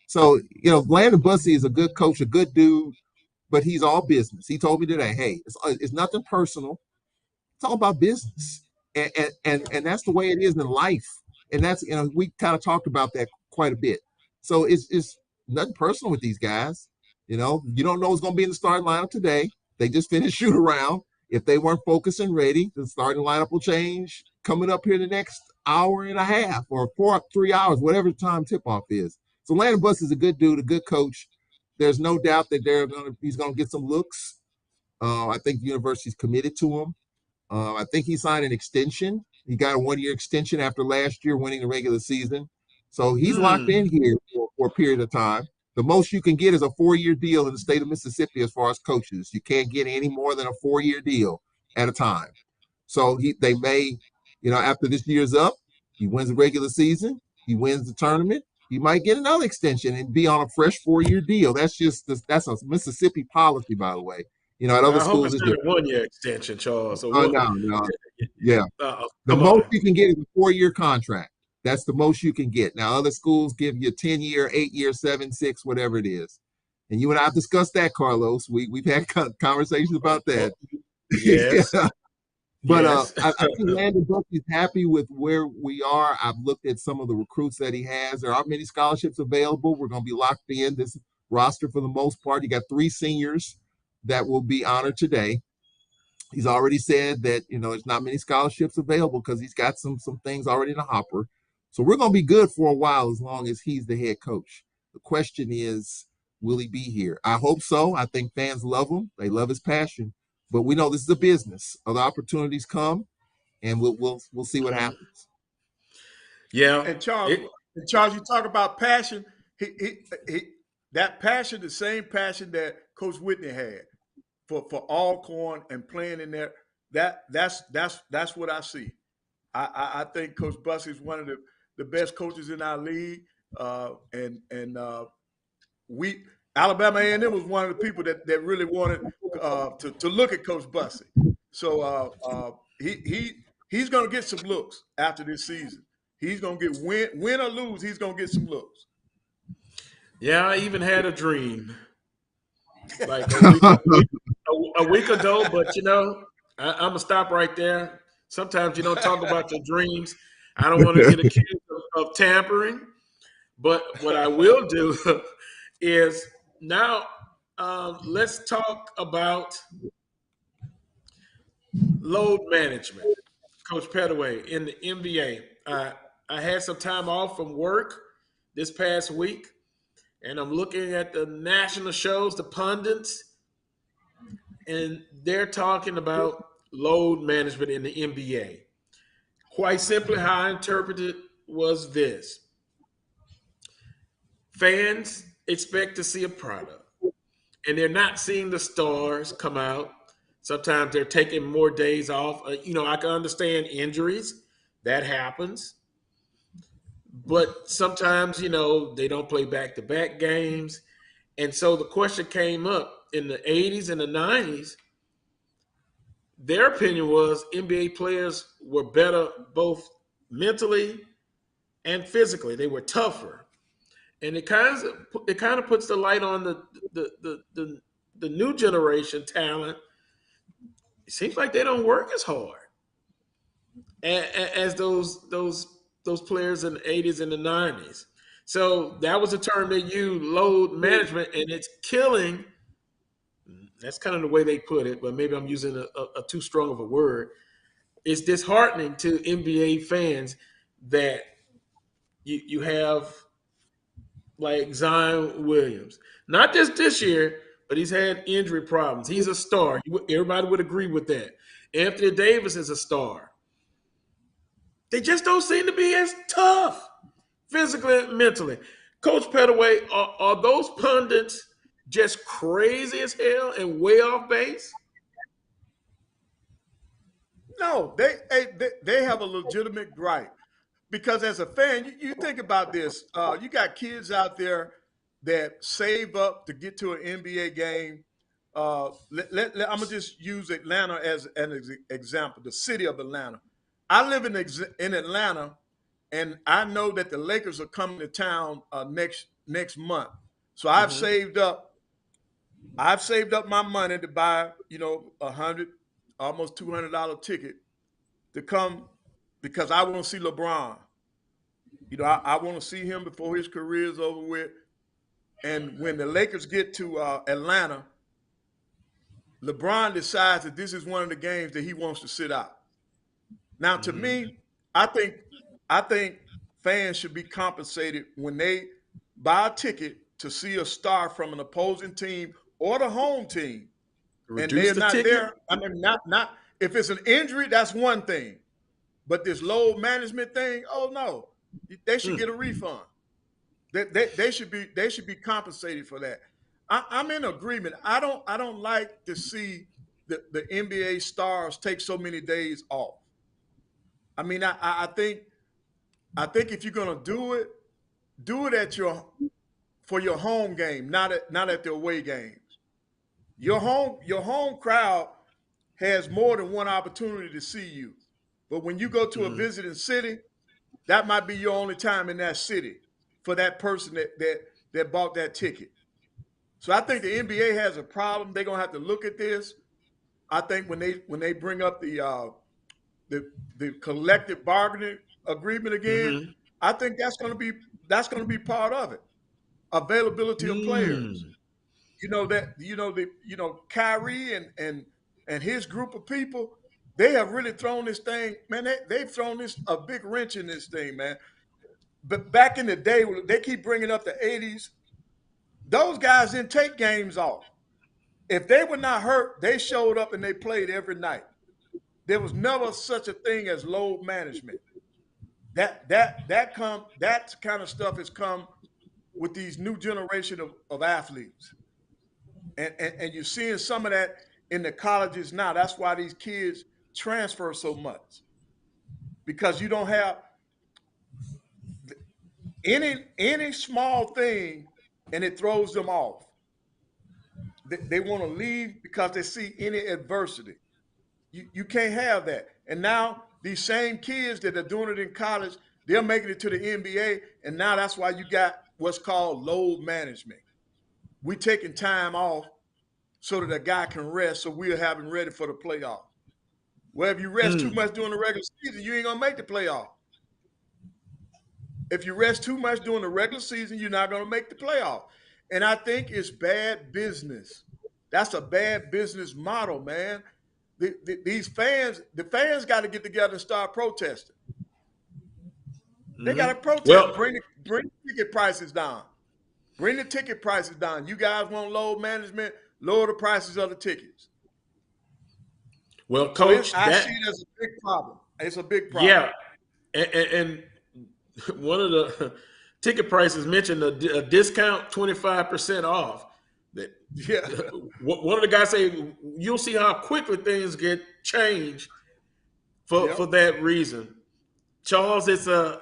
So, Landon Bussey is a good coach, a good dude, but he's all business. He told me today, hey, it's nothing personal. It's all about business. And that's the way it is in life. And that's, we kind of talked about that quite a bit. So it's nothing personal with these guys. You don't know what's going to be in the starting lineup today. They just finished shoot around. If they weren't focused and ready, the starting lineup will change coming up here the next hour and a half or 3 hours, whatever the time tip-off is. So Landon Bussey is a good dude, a good coach. There's no doubt that he's going to get some looks. I think the university's committed to him. I think he signed an extension. He got a 1-year extension after last year winning the regular season. So he's locked in here for a period of time. The most you can get is a 4-year deal in the state of Mississippi as far as coaches. You can't get any more than a 4-year deal at a time. So they may, after this year's up, he wins the regular season, he wins the tournament, he might get another extension and be on a fresh 4-year deal. That's a Mississippi policy, by the way. You know, at other I hope schools it's it's not a different. 1-year extension, Charles. So Oh what? no. Yeah. The Come most on. you can get is a 4-year contract. That's the most you can get. Now, other schools give you 10-year, 8-year, 7, 6, whatever it is. And you and I have discussed that, Carlos. We've had conversations about that. Yes. Yeah. But Yes. I think Landon Buckley's happy with where we are. I've looked at some of the recruits that he has. There aren't many scholarships available. We're going to be locked in this roster for the most part. You got 3 seniors that will be honored today. He's already said that, you know, there's not many scholarships available because he's got some things already in the hopper. So we're going to be good for a while as long as he's the head coach. The question is, will he be here? I hope so. I think fans love him. They love his passion. But we know this is a business. Other opportunities come, and we'll see what happens. Yeah. And Charles, you talk about passion. He that passion, the same passion that Coach Whitney had for Alcorn and playing in there. That's what I see. I think Coach Bussey is one of the best coaches in our league, and we Alabama A&M was one of the people that really wanted to look at Coach Bussey. So he's going to get some looks after this season. He's going to get win or lose. He's going to get some looks. Yeah, I even had a dream like a week ago, but you know, I'm gonna stop right there. Sometimes you don't talk about your dreams. I don't want to get accused of tampering, but what I will do is now let's talk about load management. Coach Pettaway in the NBA. I had some time off from work this past week, and I'm looking at the national shows, the pundits, and they're talking about load management in the NBA. Quite simply, how I interpreted was this. Fans expect to see a product, and they're not seeing the stars come out. Sometimes they're taking more days off. I can understand injuries. That happens. But sometimes, they don't play back-to-back games. And so the question came up in the 80s and the 90s. Their opinion was NBA players were better both mentally and physically. They were tougher. And it kind of puts the light on the new generation talent. It seems like they don't work as hard as those players in the 80s and the 90s. So that was a term they used, load management, and it's killing. That's kind of the way they put it, but maybe I'm using a too strong of a word. It's disheartening to NBA fans that you have like Zion Williams. Not just this year, but he's had injury problems. He's a star. Everybody would agree with that. Anthony Davis is a star. They just don't seem to be as tough physically and mentally. Coach Pettaway, are those pundits just crazy as hell and way off base? No, they have a legitimate gripe. Because as a fan, you think about this. You got kids out there that save up to get to an NBA game. I'm going to just use Atlanta as an example, the city of Atlanta. I live in Atlanta, and I know that the Lakers are coming to town next month. So I've saved up my money to buy, $100, almost $200 ticket to come because I want to see LeBron. I want to see him before his career is over with. And when the Lakers get to Atlanta, LeBron decides that this is one of the games that he wants to sit out. Now, to me, I think fans should be compensated when they buy a ticket to see a star from an opposing team or the home team, and they're not there. I mean, not if it's an injury, that's one thing, but this load management thing, oh no, they should get a refund. They should be compensated for that. I'm in agreement. I don't like to see the NBA stars take so many days off. I mean, I think if you're gonna do it, do it for your home game, not at the away games. Your home crowd has more than one opportunity to see you. But when you go to a visiting city, that might be your only time in that city for that person that bought that ticket. So I think the NBA has a problem. They're gonna have to look at this. I think when they bring up the collective bargaining agreement again, I think that's gonna be part of it. Availability of players. Kyrie and his group of people, they have really thrown this thing, man. They've thrown a big wrench in this thing, man. But back in the day, they keep bringing up the 80s. Those guys didn't take games off. If they were not hurt, they showed up and they played every night. There was never such a thing as load management. That kind of stuff has come with these new generation of athletes. And you're seeing some of that in the colleges now. That's why these kids transfer so much. Because you don't have any small thing and it throws them off. They want to leave because they see any adversity. You can't have that. And now these same kids that are doing it in college, they're making it to the NBA, and now that's why you got what's called load management. We're taking time off so that a guy can rest, so we'll have him ready for the playoff. Well, if you rest too much during the regular season, you ain't gonna make the playoff. If you rest too much during the regular season, you're not gonna make the playoff. And I think it's bad business. That's a bad business model, man. These fans, the fans got to get together and start protesting. They got to protest. Well, bring the ticket prices down. Bring the ticket prices down. You guys want load management? Lower the prices of the tickets. Well, Coach, I see it as a big problem. It's a big problem. Yeah, and one of the ticket prices mentioned a discount 25% off. Yeah. One of the guys say you'll see how quickly things get changed for that reason. Charles, it's I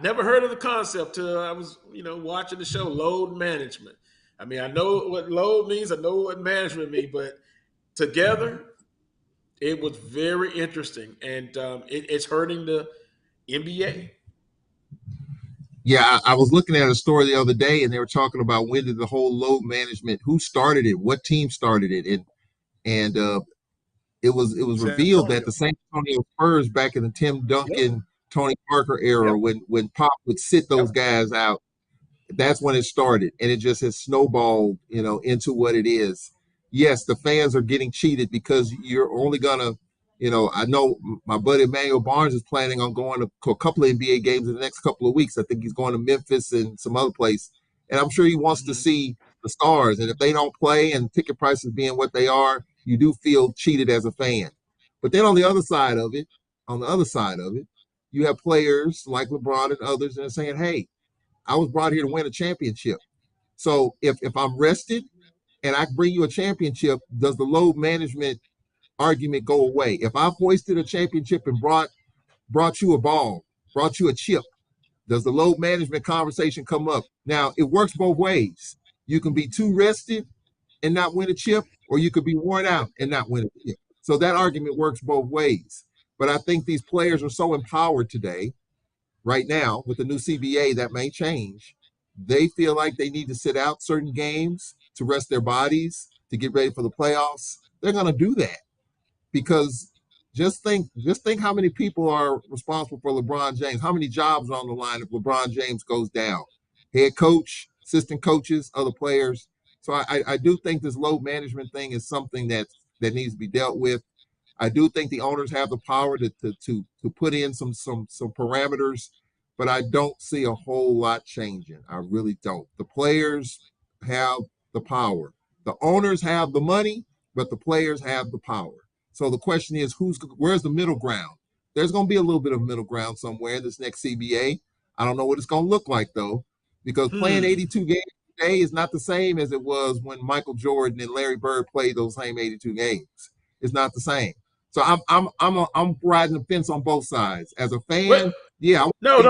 never heard of the concept till I was watching the show Load Management. I mean, I know what load means, I know what management means, but together it was very interesting, and it's hurting the NBA. Yeah, I was looking at a story the other day, and they were talking about when did the whole load management, who started it, what team started it, and it was revealed that the San Antonio Spurs back in the Tim Duncan, Tony Parker era, when Pop would sit those guys out, that's when it started, and it just has snowballed, into what it is. Yes, the fans are getting cheated because you're only gonna. I know my buddy Emmanuel Barnes is planning on going to a couple of NBA games in the next couple of weeks. I think he's going to Memphis and some other place. And I'm sure he wants to see the stars. And if they don't play and ticket prices being what they are, you do feel cheated as a fan. But then on the other side of it, you have players like LeBron and others that are saying, hey, I was brought here to win a championship. So if I'm rested and I bring you a championship, does the load management argument go away? If I've hoisted a championship and brought you a ball, brought you a chip, does the load management conversation come up? Now, it works both ways. You can be too rested and not win a chip, or you could be worn out and not win a chip. So that argument works both ways. But I think these players are so empowered today, right now, with the new CBA that may change. They feel like they need to sit out certain games to rest their bodies, to get ready for the playoffs. They're going to do that. Because just think how many people are responsible for LeBron James. How many jobs are on the line if LeBron James goes down? Head coach, assistant coaches, other players. So I do think this load management thing is something that needs to be dealt with. I do think the owners have the power to put in some parameters, but I don't see a whole lot changing. I really don't. The players have the power. The owners have the money, but the players have the power. So the question is, where's the middle ground? There's going to be a little bit of middle ground somewhere in this next CBA. I don't know what it's going to look like, though, because playing 82 games today is not the same as it was when Michael Jordan and Larry Bird played those same 82 games. It's not the same. So I'm riding the fence on both sides. As a fan, don't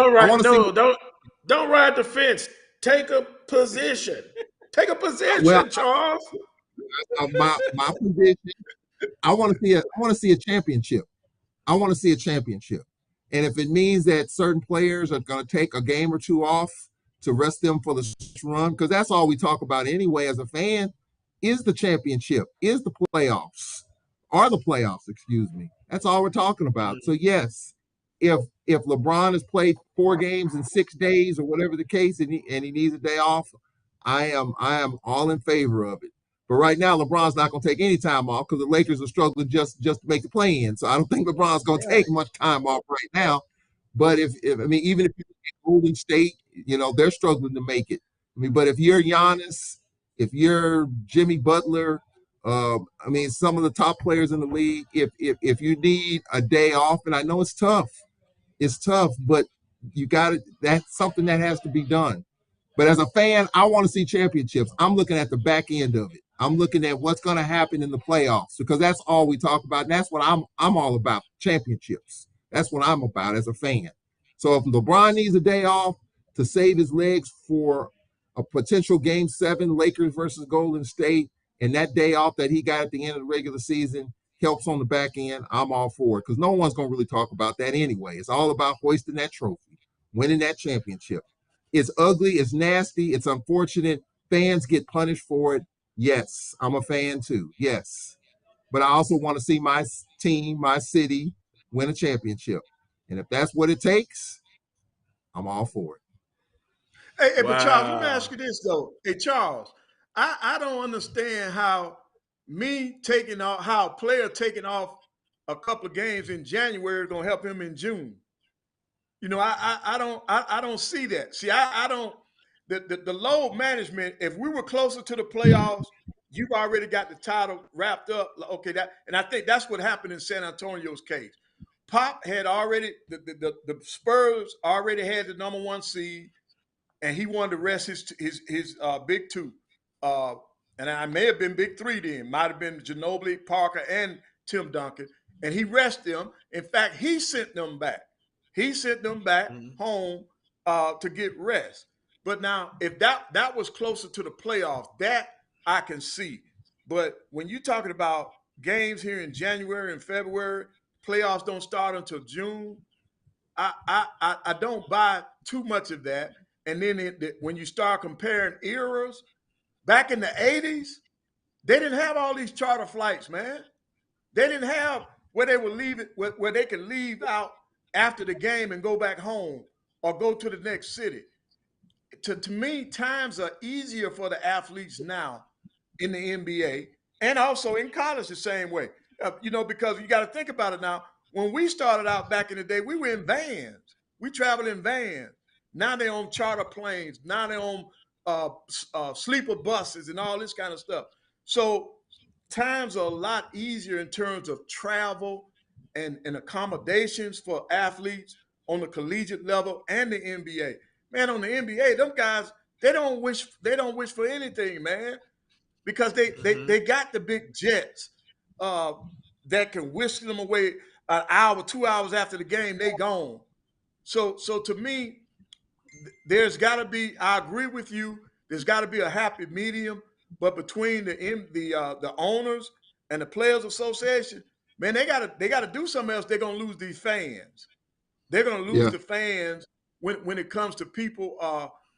Don't ride the fence. Take a position. Take a position, Well, Charles. my position, I want to see a championship. I want to see a championship. And if it means that certain players are going to take a game or two off to rest them for the run, because that's all we talk about anyway as a fan, is the championship, is the playoffs, are the playoffs, excuse me. That's all we're talking about. So yes, if LeBron has played 4 games in 6 days or whatever the case, and he needs a day off, I am all in favor of it. But right now, LeBron's not going to take any time off because the Lakers are struggling just to make the play-in. So I don't think LeBron's going to take much time off right now. But if I mean, even if you look at Golden State, they're struggling to make it. I mean, but if you're Giannis, if you're Jimmy Butler, I mean, some of the top players in the league, if you need a day off, and I know it's tough, but that's something that has to be done. But as a fan, I want to see championships. I'm looking at the back end of it. I'm looking at what's going to happen in the playoffs because that's all we talk about. And that's what I'm all about, championships. That's what I'm about as a fan. So if LeBron needs a day off to save his legs for a potential Game 7, Lakers versus Golden State, and that day off that he got at the end of the regular season helps on the back end, I'm all for it because no one's going to really talk about that anyway. It's all about hoisting that trophy, winning that championship. It's ugly, it's nasty, it's unfortunate. Fans get punished for it. Yes, I'm a fan too. Yes. But I also want to see my team, my city, win a championship. And if that's what it takes, I'm all for it. Hey, but Charles, let me ask you this though. Hey, Charles, I don't understand how a player taking off a couple of games in January is gonna help him in June. I don't see that. See, I don't the load management, if we were closer to the playoffs, you've already got the title wrapped up. Okay, and I think that's what happened in San Antonio's case. Pop had already the Spurs already had the number 1 seed, and he wanted to rest his big 2. And I may have been big 3 then. Might have been Ginobili, Parker, and Tim Duncan. And he rested them. In fact, he sent them back. He sent them back home to get rest. But now, if that was closer to the playoffs, that I can see. But when you're talking about games here in January and February, playoffs don't start until June. I don't buy too much of that. And then when you start comparing eras, back in the 80s, they didn't have all these charter flights, man. They didn't have where they would leave it, where they could leave out after the game and go back home or go to the next city. To me, times are easier for the athletes now in the NBA and also in college the same way. Because you got to think about it now. When we started out back in the day, we were in vans. We traveled in vans. Now they're on charter planes. Now they're on sleeper buses and all this kind of stuff. So times are a lot easier in terms of travel and accommodations for athletes on the collegiate level and the NBA. Man, on the NBA, them guys, they don't wish for anything, man, because they got the big jets that can whisk them away an hour, 2 hours after the game, they gone. So to me, there's got to be. I agree with you. There's got to be a happy medium, but between the owners and the Players Association, man, they got to do something else. They're gonna lose these fans. They're gonna lose the fans when it comes to people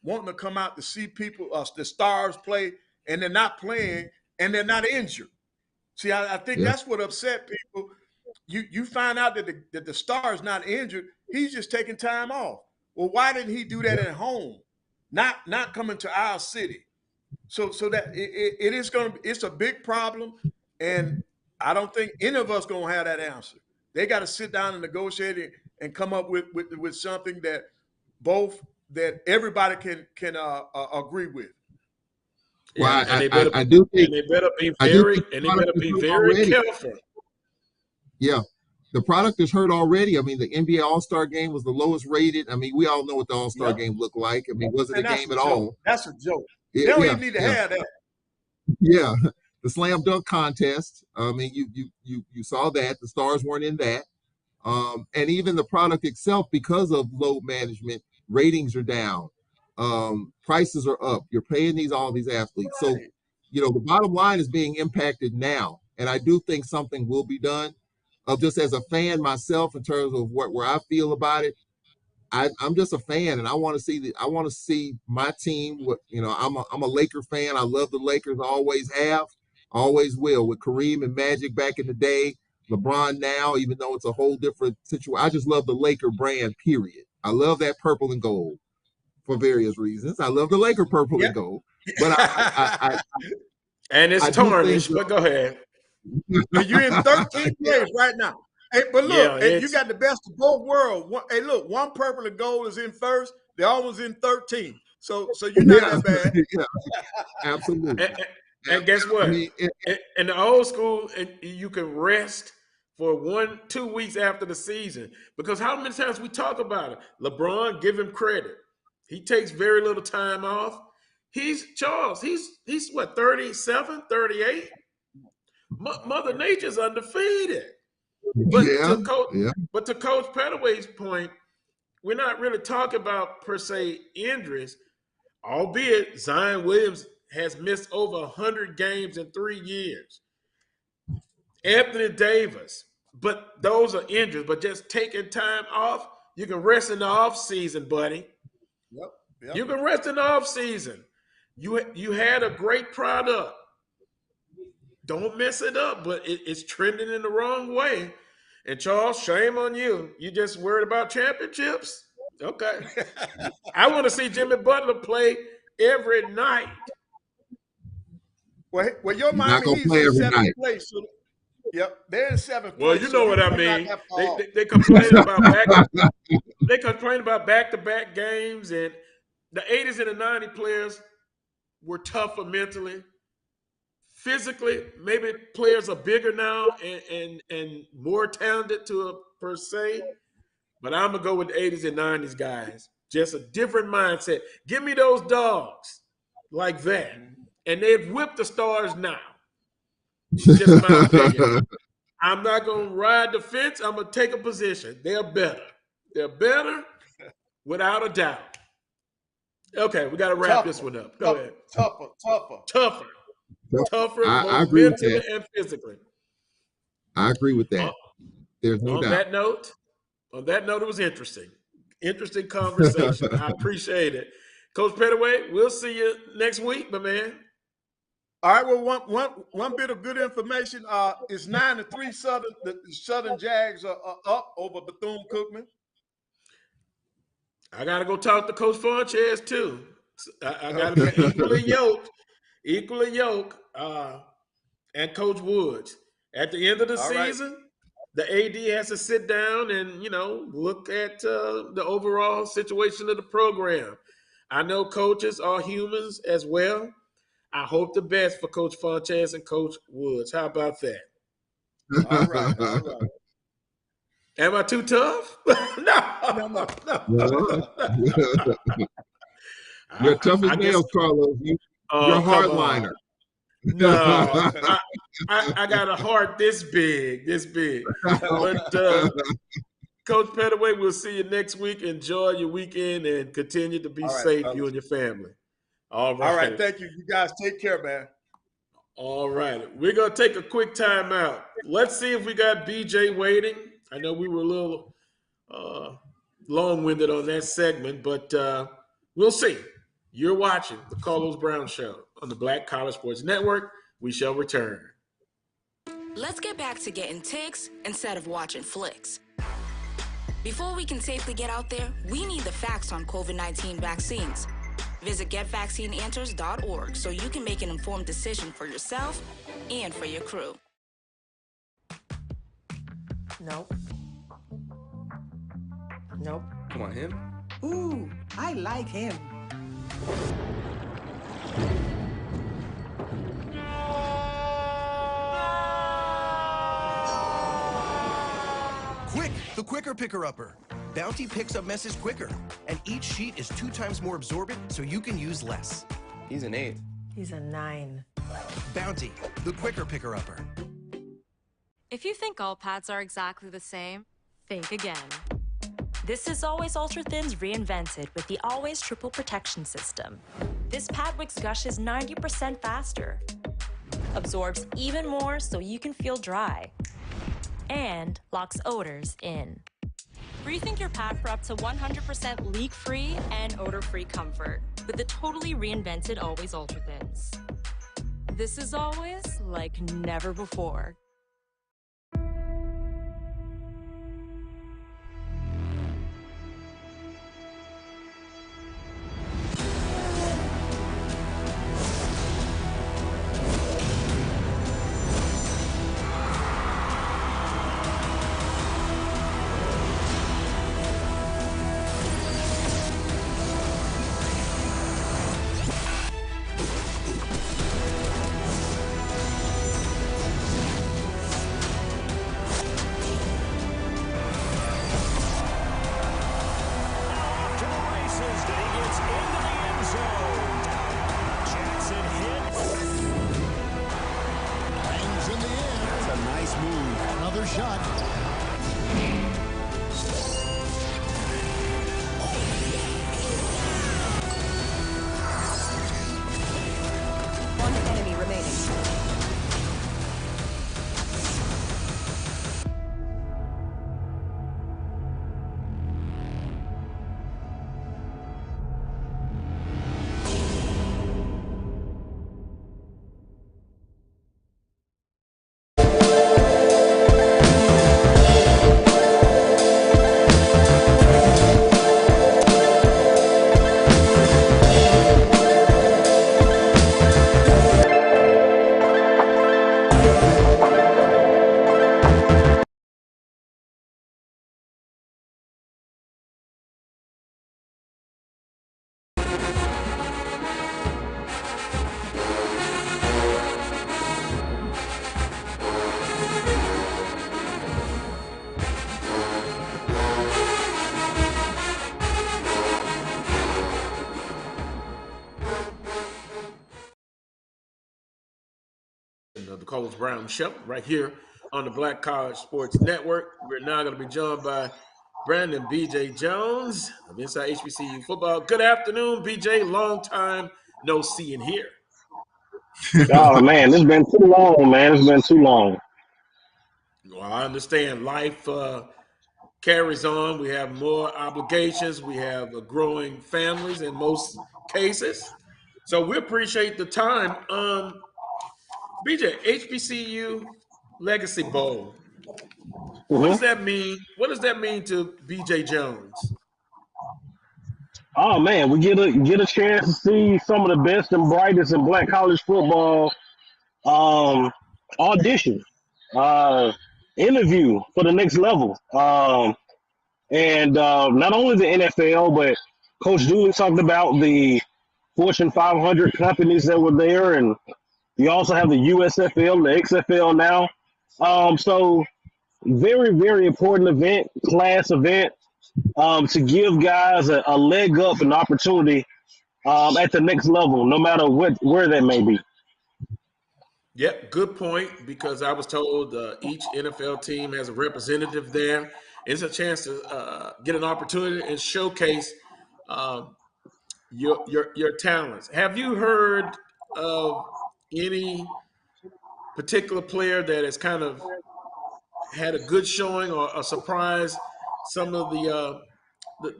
wanting to come out to see people, the stars play, and they're not playing and they're not injured. See, I think that's what upset people. You find out that the star is not injured. He's just taking time off. Well, why didn't he do that at home? Not coming to our city. So that it's a big problem, and I don't think any of us gonna have that answer. They got to sit down and negotiate it and come up with something that everybody can agree with. Yeah, and they better be very careful. Yeah. The product is hurt already. I mean, the NBA All-Star game was the lowest rated. I mean, we all know what the All-Star game looked like. I mean, wasn't a game at all. That's a joke. They don't even need to have that. Yeah. The slam dunk contest. I mean, you saw that. The stars weren't in that. And even the product itself, because of load management, ratings are down. Prices are up. You're paying all these athletes. So, the bottom line is being impacted now. And I do think something will be done. Just as a fan myself, in terms of where I feel about it, I'm just a fan, and I want to see my team. I'm a Laker fan. I love the Lakers. I always have, always will. With Kareem and Magic back in the day, LeBron now, even though it's a whole different situation. I just love the Laker brand. Period. I love that purple and gold for various reasons. I love the Laker purple and gold, but I and it's tarnished. But go ahead. You're in 13th place right now. Hey, but look, you got the best of both worlds. Hey, look, one purple and gold is in first. The other one's in 13th. So you're not that bad. Yeah, absolutely. And guess what? In the old school, you can rest for 1-2 weeks after the season. Because how many times we talk about it? LeBron, give him credit. He takes very little time off. He's what, 37, 38? Mother Nature's undefeated. But to Coach Pettaway's point, we're not really talking about per se injuries, albeit Zion Williams has missed over 100 games in 3 years. Anthony Davis, but those are injuries. But just taking time off, you can rest in the off season, buddy. Yep. You can rest in the off season. You had a great product. Don't mess it up, but it's trending in the wrong way. And Charles, shame on you. You just worried about championships? Okay. I want to see Jimmy Butler play every night. Well, your Miami Heat's in 7th place. So, yep, they're in 7th place. Well, you know what I mean. They complain about back-to-back games, and the 80s and the 90s players were tougher mentally. Physically, maybe players are bigger now and more talented per se. But I'm going to go with the 80s and 90s guys. Just a different mindset. Give me those dogs like that. And they've whipped the stars now. Just my opinion. I'm not going to ride the fence. I'm going to take a position. They're better. They're better without a doubt. Okay, we got to wrap this one up. Go ahead. Tougher. Tougher, I both mentally and physically. I agree with that. There's no doubt. On that note, it was interesting. Interesting conversation. I appreciate it. Coach Pettaway, we'll see you next week, my man. All right. Well, one bit of good information. It's 9-3 Southern. The Southern Jags are up over Bethune-Cookman. I got to go talk to Coach Funches too. I got to be equally yoked, and Coach Woods. At the end of the season, the AD has to sit down and, look at the overall situation of the program. I know coaches are humans as well. I hope the best for Coach Funches and Coach Woods. How about that? All right. Am I too tough? No. You're tough as nails, Carlos. You're a hardliner. No, I got a heart this big. But Coach Pettaway, we'll see you next week. Enjoy your weekend and continue to be safe, you and your family. All right. All right. Thank you. You guys take care, man. All right. We're going to take a quick time out. Let's see if we got BJ waiting. I know we were a little long-winded on that segment, but we'll see. You're watching the Carlos Brown Show on the Black College Sports Network. We shall return. Let's get back to getting ticks instead of watching flicks. Before we can safely get out there, we need the facts on COVID-19 vaccines. Visit getvaccineanswers.org so you can make an informed decision for yourself and for your crew. Nope. Come on, him? Ooh, I like him. Quick, the quicker picker-upper. Bounty picks up messes quicker, and each sheet is 2 times more absorbent, so you can use less. He's an 8. He's a 9. Bounty, the quicker picker-upper. If you think all pads are exactly the same, think again. This is Always Ultra Thins reinvented with the Always Triple Protection System. This pad wicks gushes 90% faster, absorbs even more so you can feel dry, and locks odors in. Rethink your pad for up to 100% leak-free and odor-free comfort with the totally reinvented Always Ultra Thins. This is always like never before. The Carlos Brown Show right here on the Black College Sports Network. We're now going to be joined by Brandon BJ Jones of Inside HBCU Football. Good afternoon, BJ. Long time no see and hear. Oh man, it's been too long, man. It's been too long. Well, I understand life carries on. We have more obligations. We have growing families in most cases. So we appreciate the time. BJ, HBCU Legacy Bowl. What does that mean? What does that mean to BJ Jones? Oh man, we get a chance to see some of the best and brightest in Black college football. Audition, interview for the next level. And not only the NFL, but Coach Dooley talked about the Fortune 500 companies that were there, and you also have the USFL, the XFL now. So very, very important event, class event, to give guys a leg up, an opportunity at the next level, no matter where that may be. Yep, good point, because I was told each NFL team has a representative there. It's a chance to get an opportunity and showcase your talents. Have you heard of any particular player that has kind of had a good showing or a surprise some of the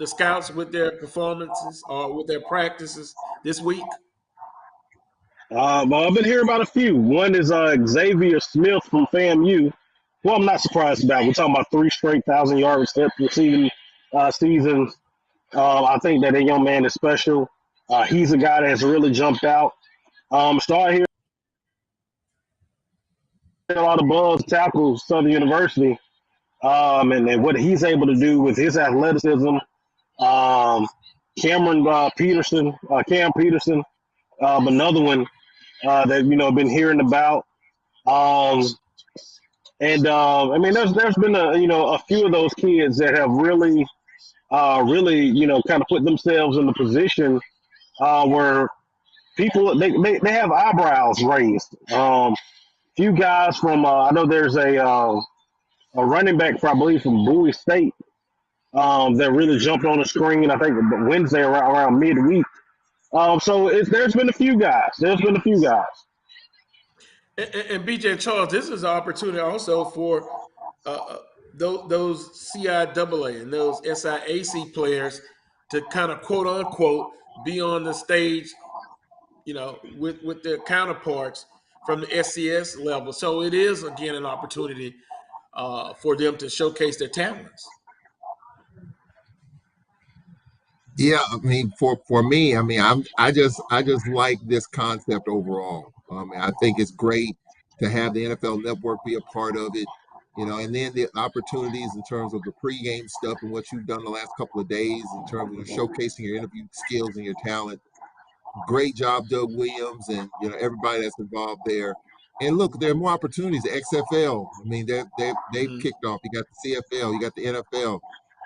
scouts with their performances or with their practices this week? Well, I've been hearing about a few. One is Xavier Smith from FAMU, who I'm not surprised about. We're talking about 3 straight 1,000-yard receiving seasons. I think that young man is special. He's a guy that has really jumped out. Start here a lot of buzz tackles Southern University, and what he's able to do with his athleticism. Cam Peterson, another one that been hearing about. I mean, there's been a few of those kids that have really kind of put themselves in the position where people they have eyebrows raised. Few guys from I know there's a running back, I believe, from Bowie State that really jumped on the screen. I think Wednesday around midweek. There's been a few guys. There's been a few guys. And BJ and Charles, this is an opportunity also for those CIAA and those SIAC players to kind of quote unquote be on the stage, with their counterparts from the SCS level. So it is again an opportunity for them to showcase their talents. Yeah, I mean, for me, I mean, I just like this concept overall. I think it's great to have the NFL Network be a part of it, and then the opportunities in terms of the pregame stuff and what you've done the last couple of days in terms of showcasing your interview skills and your talent. Great job, Doug Williams, and everybody that's involved there. And look, there are more opportunities. The XFL, I mean, they've kicked off. You got the CFL, you got the NFL,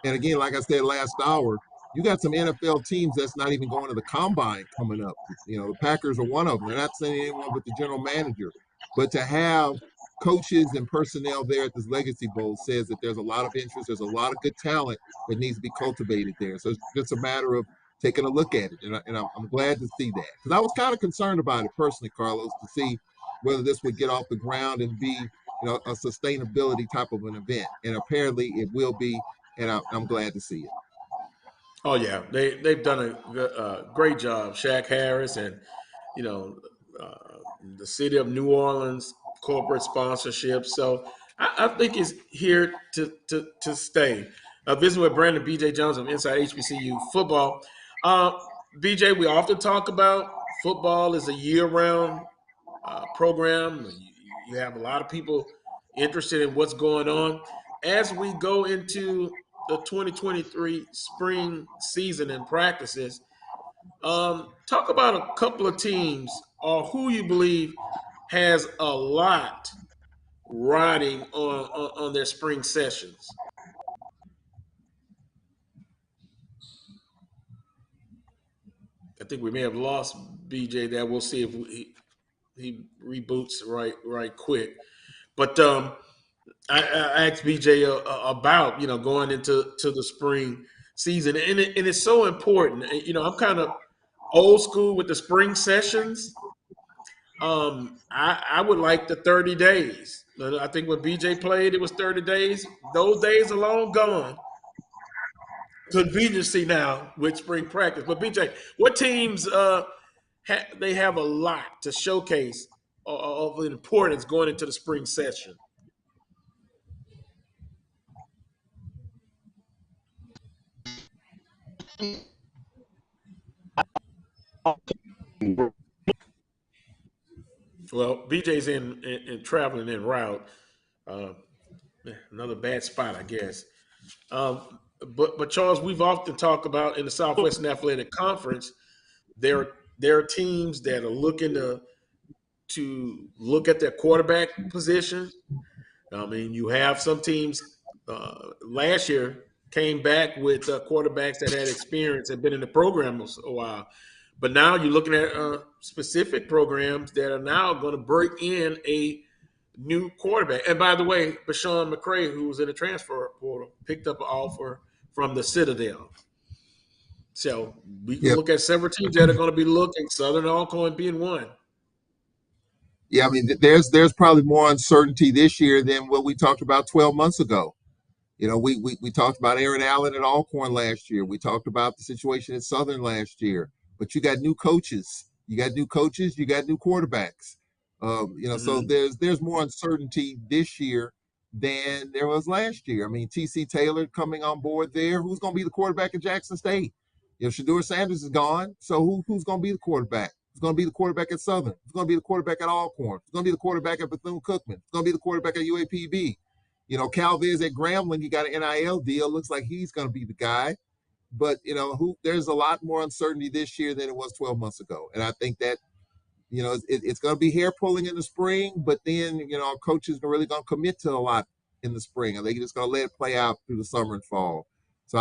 and again, like I said last hour, you got some NFL teams that's not even going to the combine coming up. The Packers are one of them. They're not sending anyone but the general manager. But to have coaches and personnel there at this Legacy Bowl says that there's a lot of interest. There's a lot of good talent that needs to be cultivated there. So it's just a matter of taking a look at it. And I'm glad to see that. Because I was kind of concerned about it personally, Carlos, to see whether this would get off the ground and be a sustainability type of an event. And apparently it will be, and I'm glad to see it. Oh yeah, they've done a great job. Shaq Harris and the city of New Orleans corporate sponsorship. So I think it's here to stay. Visiting with Brandon BJ Jones of Inside HBCU Football. BJ, we often talk about football as a year-round program. You have a lot of people interested in what's going on. As we go into the 2023 spring season and practices, talk about a couple of teams or who you believe has a lot riding on their spring sessions. I think we may have lost BJ there. We'll see if he reboots right quick. But I asked BJ about going into the spring season, and it's so important. I'm kind of old school with the spring sessions. I would like the 30 days. I think when BJ played, it was 30 days. Those days are long gone. Conveniency now with spring practice. But BJ, what teams they have a lot to showcase of importance going into the spring session? Well, BJ's in traveling en route. Another bad spot, I guess. But Charles, we've often talked about in the Southwestern Athletic Conference, there are teams that are looking to look at their quarterback position. I mean, you have some teams last year came back with quarterbacks that had experience, had been in the program a while. But now you're looking at specific programs that are now going to break in a new quarterback. And by the way, Bashawn McCray, who was in the transfer portal, picked up an offer from the Citadel. So we can look at several teams that are going to be looking, Southern Alcorn being one. Yeah, I mean, there's probably more uncertainty this year than what we talked about 12 months ago. We talked about Aaron Allen at Alcorn last year. We talked about the situation at Southern last year. But you got new coaches. You got new quarterbacks. So there's more uncertainty this year than there was last year. I mean, T.C. Taylor coming on board there. Who's going to be the quarterback at Jackson State? Shedeur Sanders is gone. So who's going to be the quarterback? Who's going to be the quarterback at Southern? Who's going to be the quarterback at Alcorn? Who's going to be the quarterback at Bethune-Cookman? Who's going to be the quarterback at UAPB? Calviz at Grambling, he got an NIL deal. Looks like he's going to be the guy. But, there's a lot more uncertainty this year than it was 12 months ago. And I think that, it's going to be hair pulling in the spring, but then, our coaches are really going to commit to a lot in the spring. Are they just going to let it play out through the summer and fall? So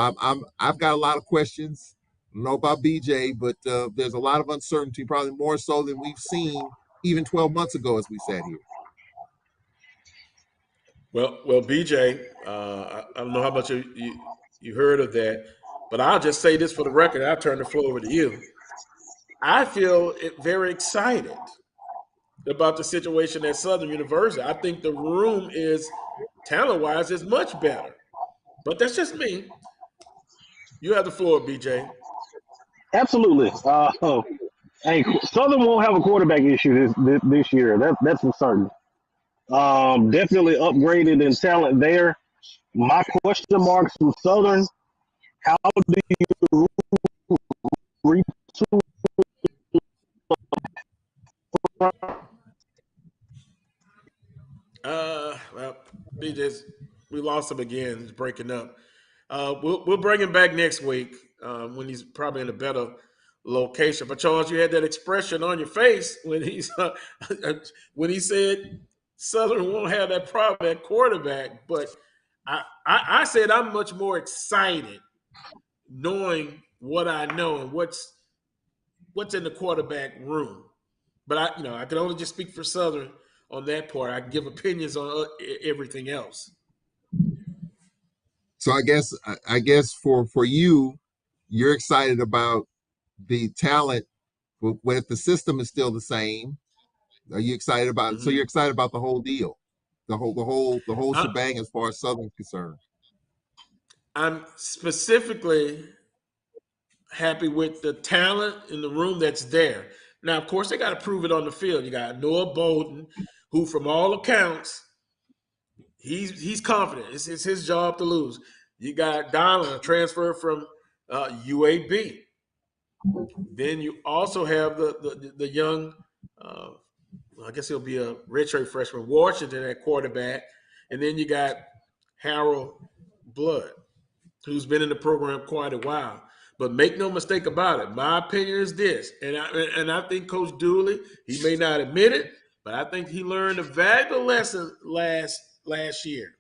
I've got a lot of questions. I don't know about BJ, but there's a lot of uncertainty, probably more so than we've seen even 12 months ago as we sat here. Well, BJ, I don't know how much You heard of that. But I'll just say this for the record. I'll turn the floor over to you. I feel very excited about the situation at Southern University. I think the room is, talent-wise, is much better. But that's just me. You have the floor, BJ. Absolutely. Hey, Southern won't have a quarterback issue this year. That's for certain. Definitely upgraded in talent there. My question marks from Southern: how do you retool? Well, BJ, we lost him again. He's breaking up. We'll bring him back next week when he's probably in a better location. But Charles, you had that expression on your face when when he said Southern won't have that problem at quarterback. But I said I'm much more excited knowing what I know and what's in the quarterback room. But I can only just speak for Southern on that part. I can give opinions on everything else. So I guess for you, you're excited about the talent. But if the system is still the same, are you excited about? So you're excited about the whole deal, the whole shebang as far as Southern's concerned. I'm specifically happy with the talent in the room that's there. Now, of course, they got to prove it on the field. You got Noah Bolden, who, from all accounts, he's confident. It's his job to lose. You got Donald, a transfer from UAB. Then you also have the young, I guess he'll be a redshirt freshman, Washington at quarterback. And then you got Harold Blood, who's been in the program quite a while. But make no mistake about it, my opinion is this, and I think Coach Dooley, he may not admit it, but I think he learned a valuable lesson last year.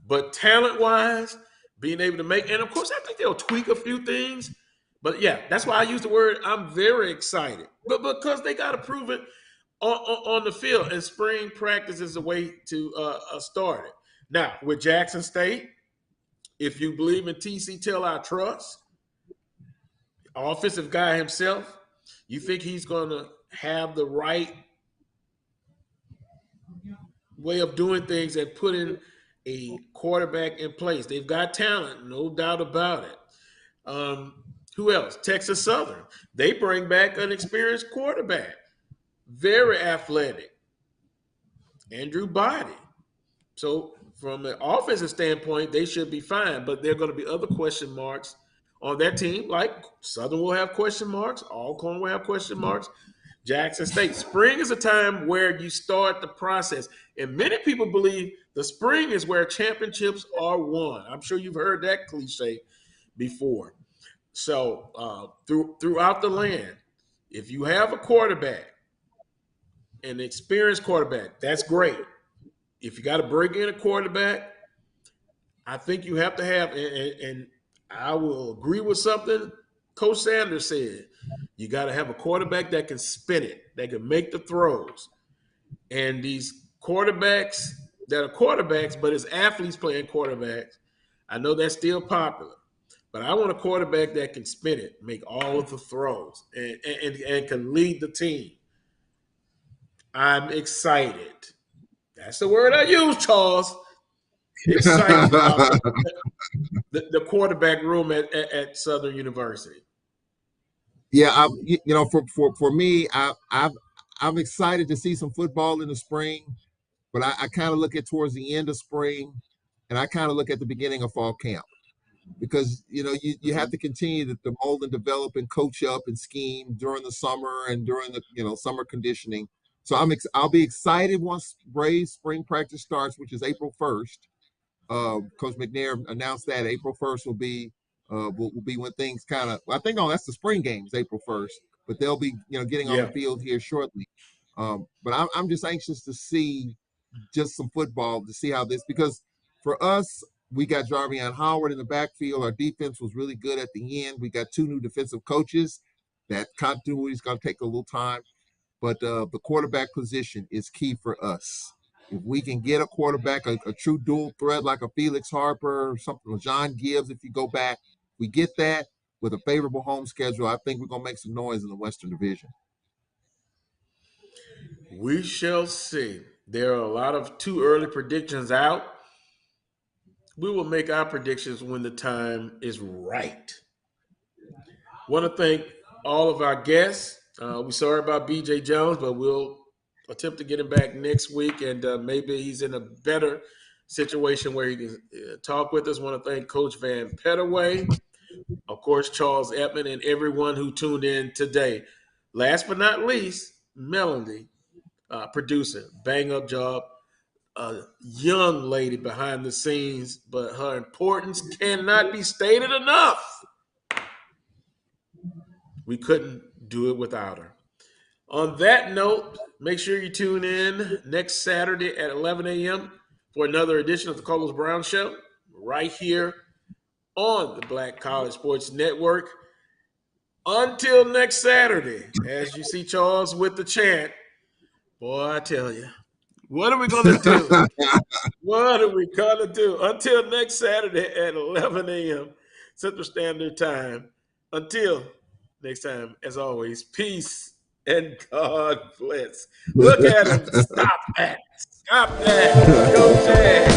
But talent-wise, being able to make, and of course, I think they'll tweak a few things. But yeah, that's why I use the word I'm very excited. But because they got to prove it on the field, and spring practice is a way to start it. Now, with Jackson State, if you believe in TC Tell I Trust, offensive guy himself, you think he's going to have the right way of doing things and putting a quarterback in place. They've got talent, no doubt about it. Who else? Texas Southern. They bring back an experienced quarterback, very athletic, Andrew Body. So from an offensive standpoint, they should be fine, but there are going to be other question marks on that team, like Southern will have question marks, Alcorn will have question marks, Jackson State. Spring is a time where you start the process, and many people believe the spring is where championships are won. I'm sure you've heard that cliche before. So throughout the land, if you have a quarterback, an experienced quarterback, that's great. If you got to break in a quarterback, I think you have to have, and I will agree with something Coach Sanders said. You got to have a quarterback that can spin it, that can make the throws. And these quarterbacks that are quarterbacks, but as athletes playing quarterbacks, I know that's still popular. But I want a quarterback that can spin it, make all of the throws, and can lead the team. I'm excited. That's the word I use, Charles. Excited about the quarterback room at Southern University. Yeah, for me, I'm excited to see some football in the spring, but I kind of look at towards the end of spring, and I kind of look at the beginning of fall camp, because you have to continue to mold and develop and coach up and scheme during the summer and during the summer conditioning. So I'll be excited once Braves spring practice starts, which is April 1st. Coach McNair announced that April 1st will be when things kind of. I think that's the spring games, April 1st, but they'll be getting on the field here shortly. But I'm just anxious to see just some football, to see how this, because for us, we got Jarvion Howard in the backfield. Our defense was really good at the end. We got 2 new defensive coaches. That continuity is going to take a little time, but the quarterback position is key for us. If we can get a quarterback, a true dual threat like a Felix Harper or something, or John Gibbs, if you go back, we get that with a favorable home schedule, I think we're going to make some noise in the Western Division. We shall see. There are a lot of too early predictions out. We will make our predictions when the time is right. Want to thank all of our guests. We're sorry about BJ Jones, but we'll attempt to get him back next week, and maybe he's in a better situation where he can talk with us. Want to thank Coach Vann Pettaway, of course, Charles Edmond, and everyone who tuned in today. Last but not least, Melanie, producer, bang-up job. A young lady behind the scenes, but her importance cannot be stated enough. We couldn't do it without her. On that note, make sure you tune in next Saturday at 11 a.m. for another edition of the Carlos Brown Show, right here on the Black College Sports Network. Until next Saturday, as you see Charles with the chant, boy, I tell you, what are we going to do? What are we going to do? Until next Saturday at 11 a.m. Central Standard Time. Until next time, as always, peace and God bless. Look at him. Stop that. Stop that. Go Jazz.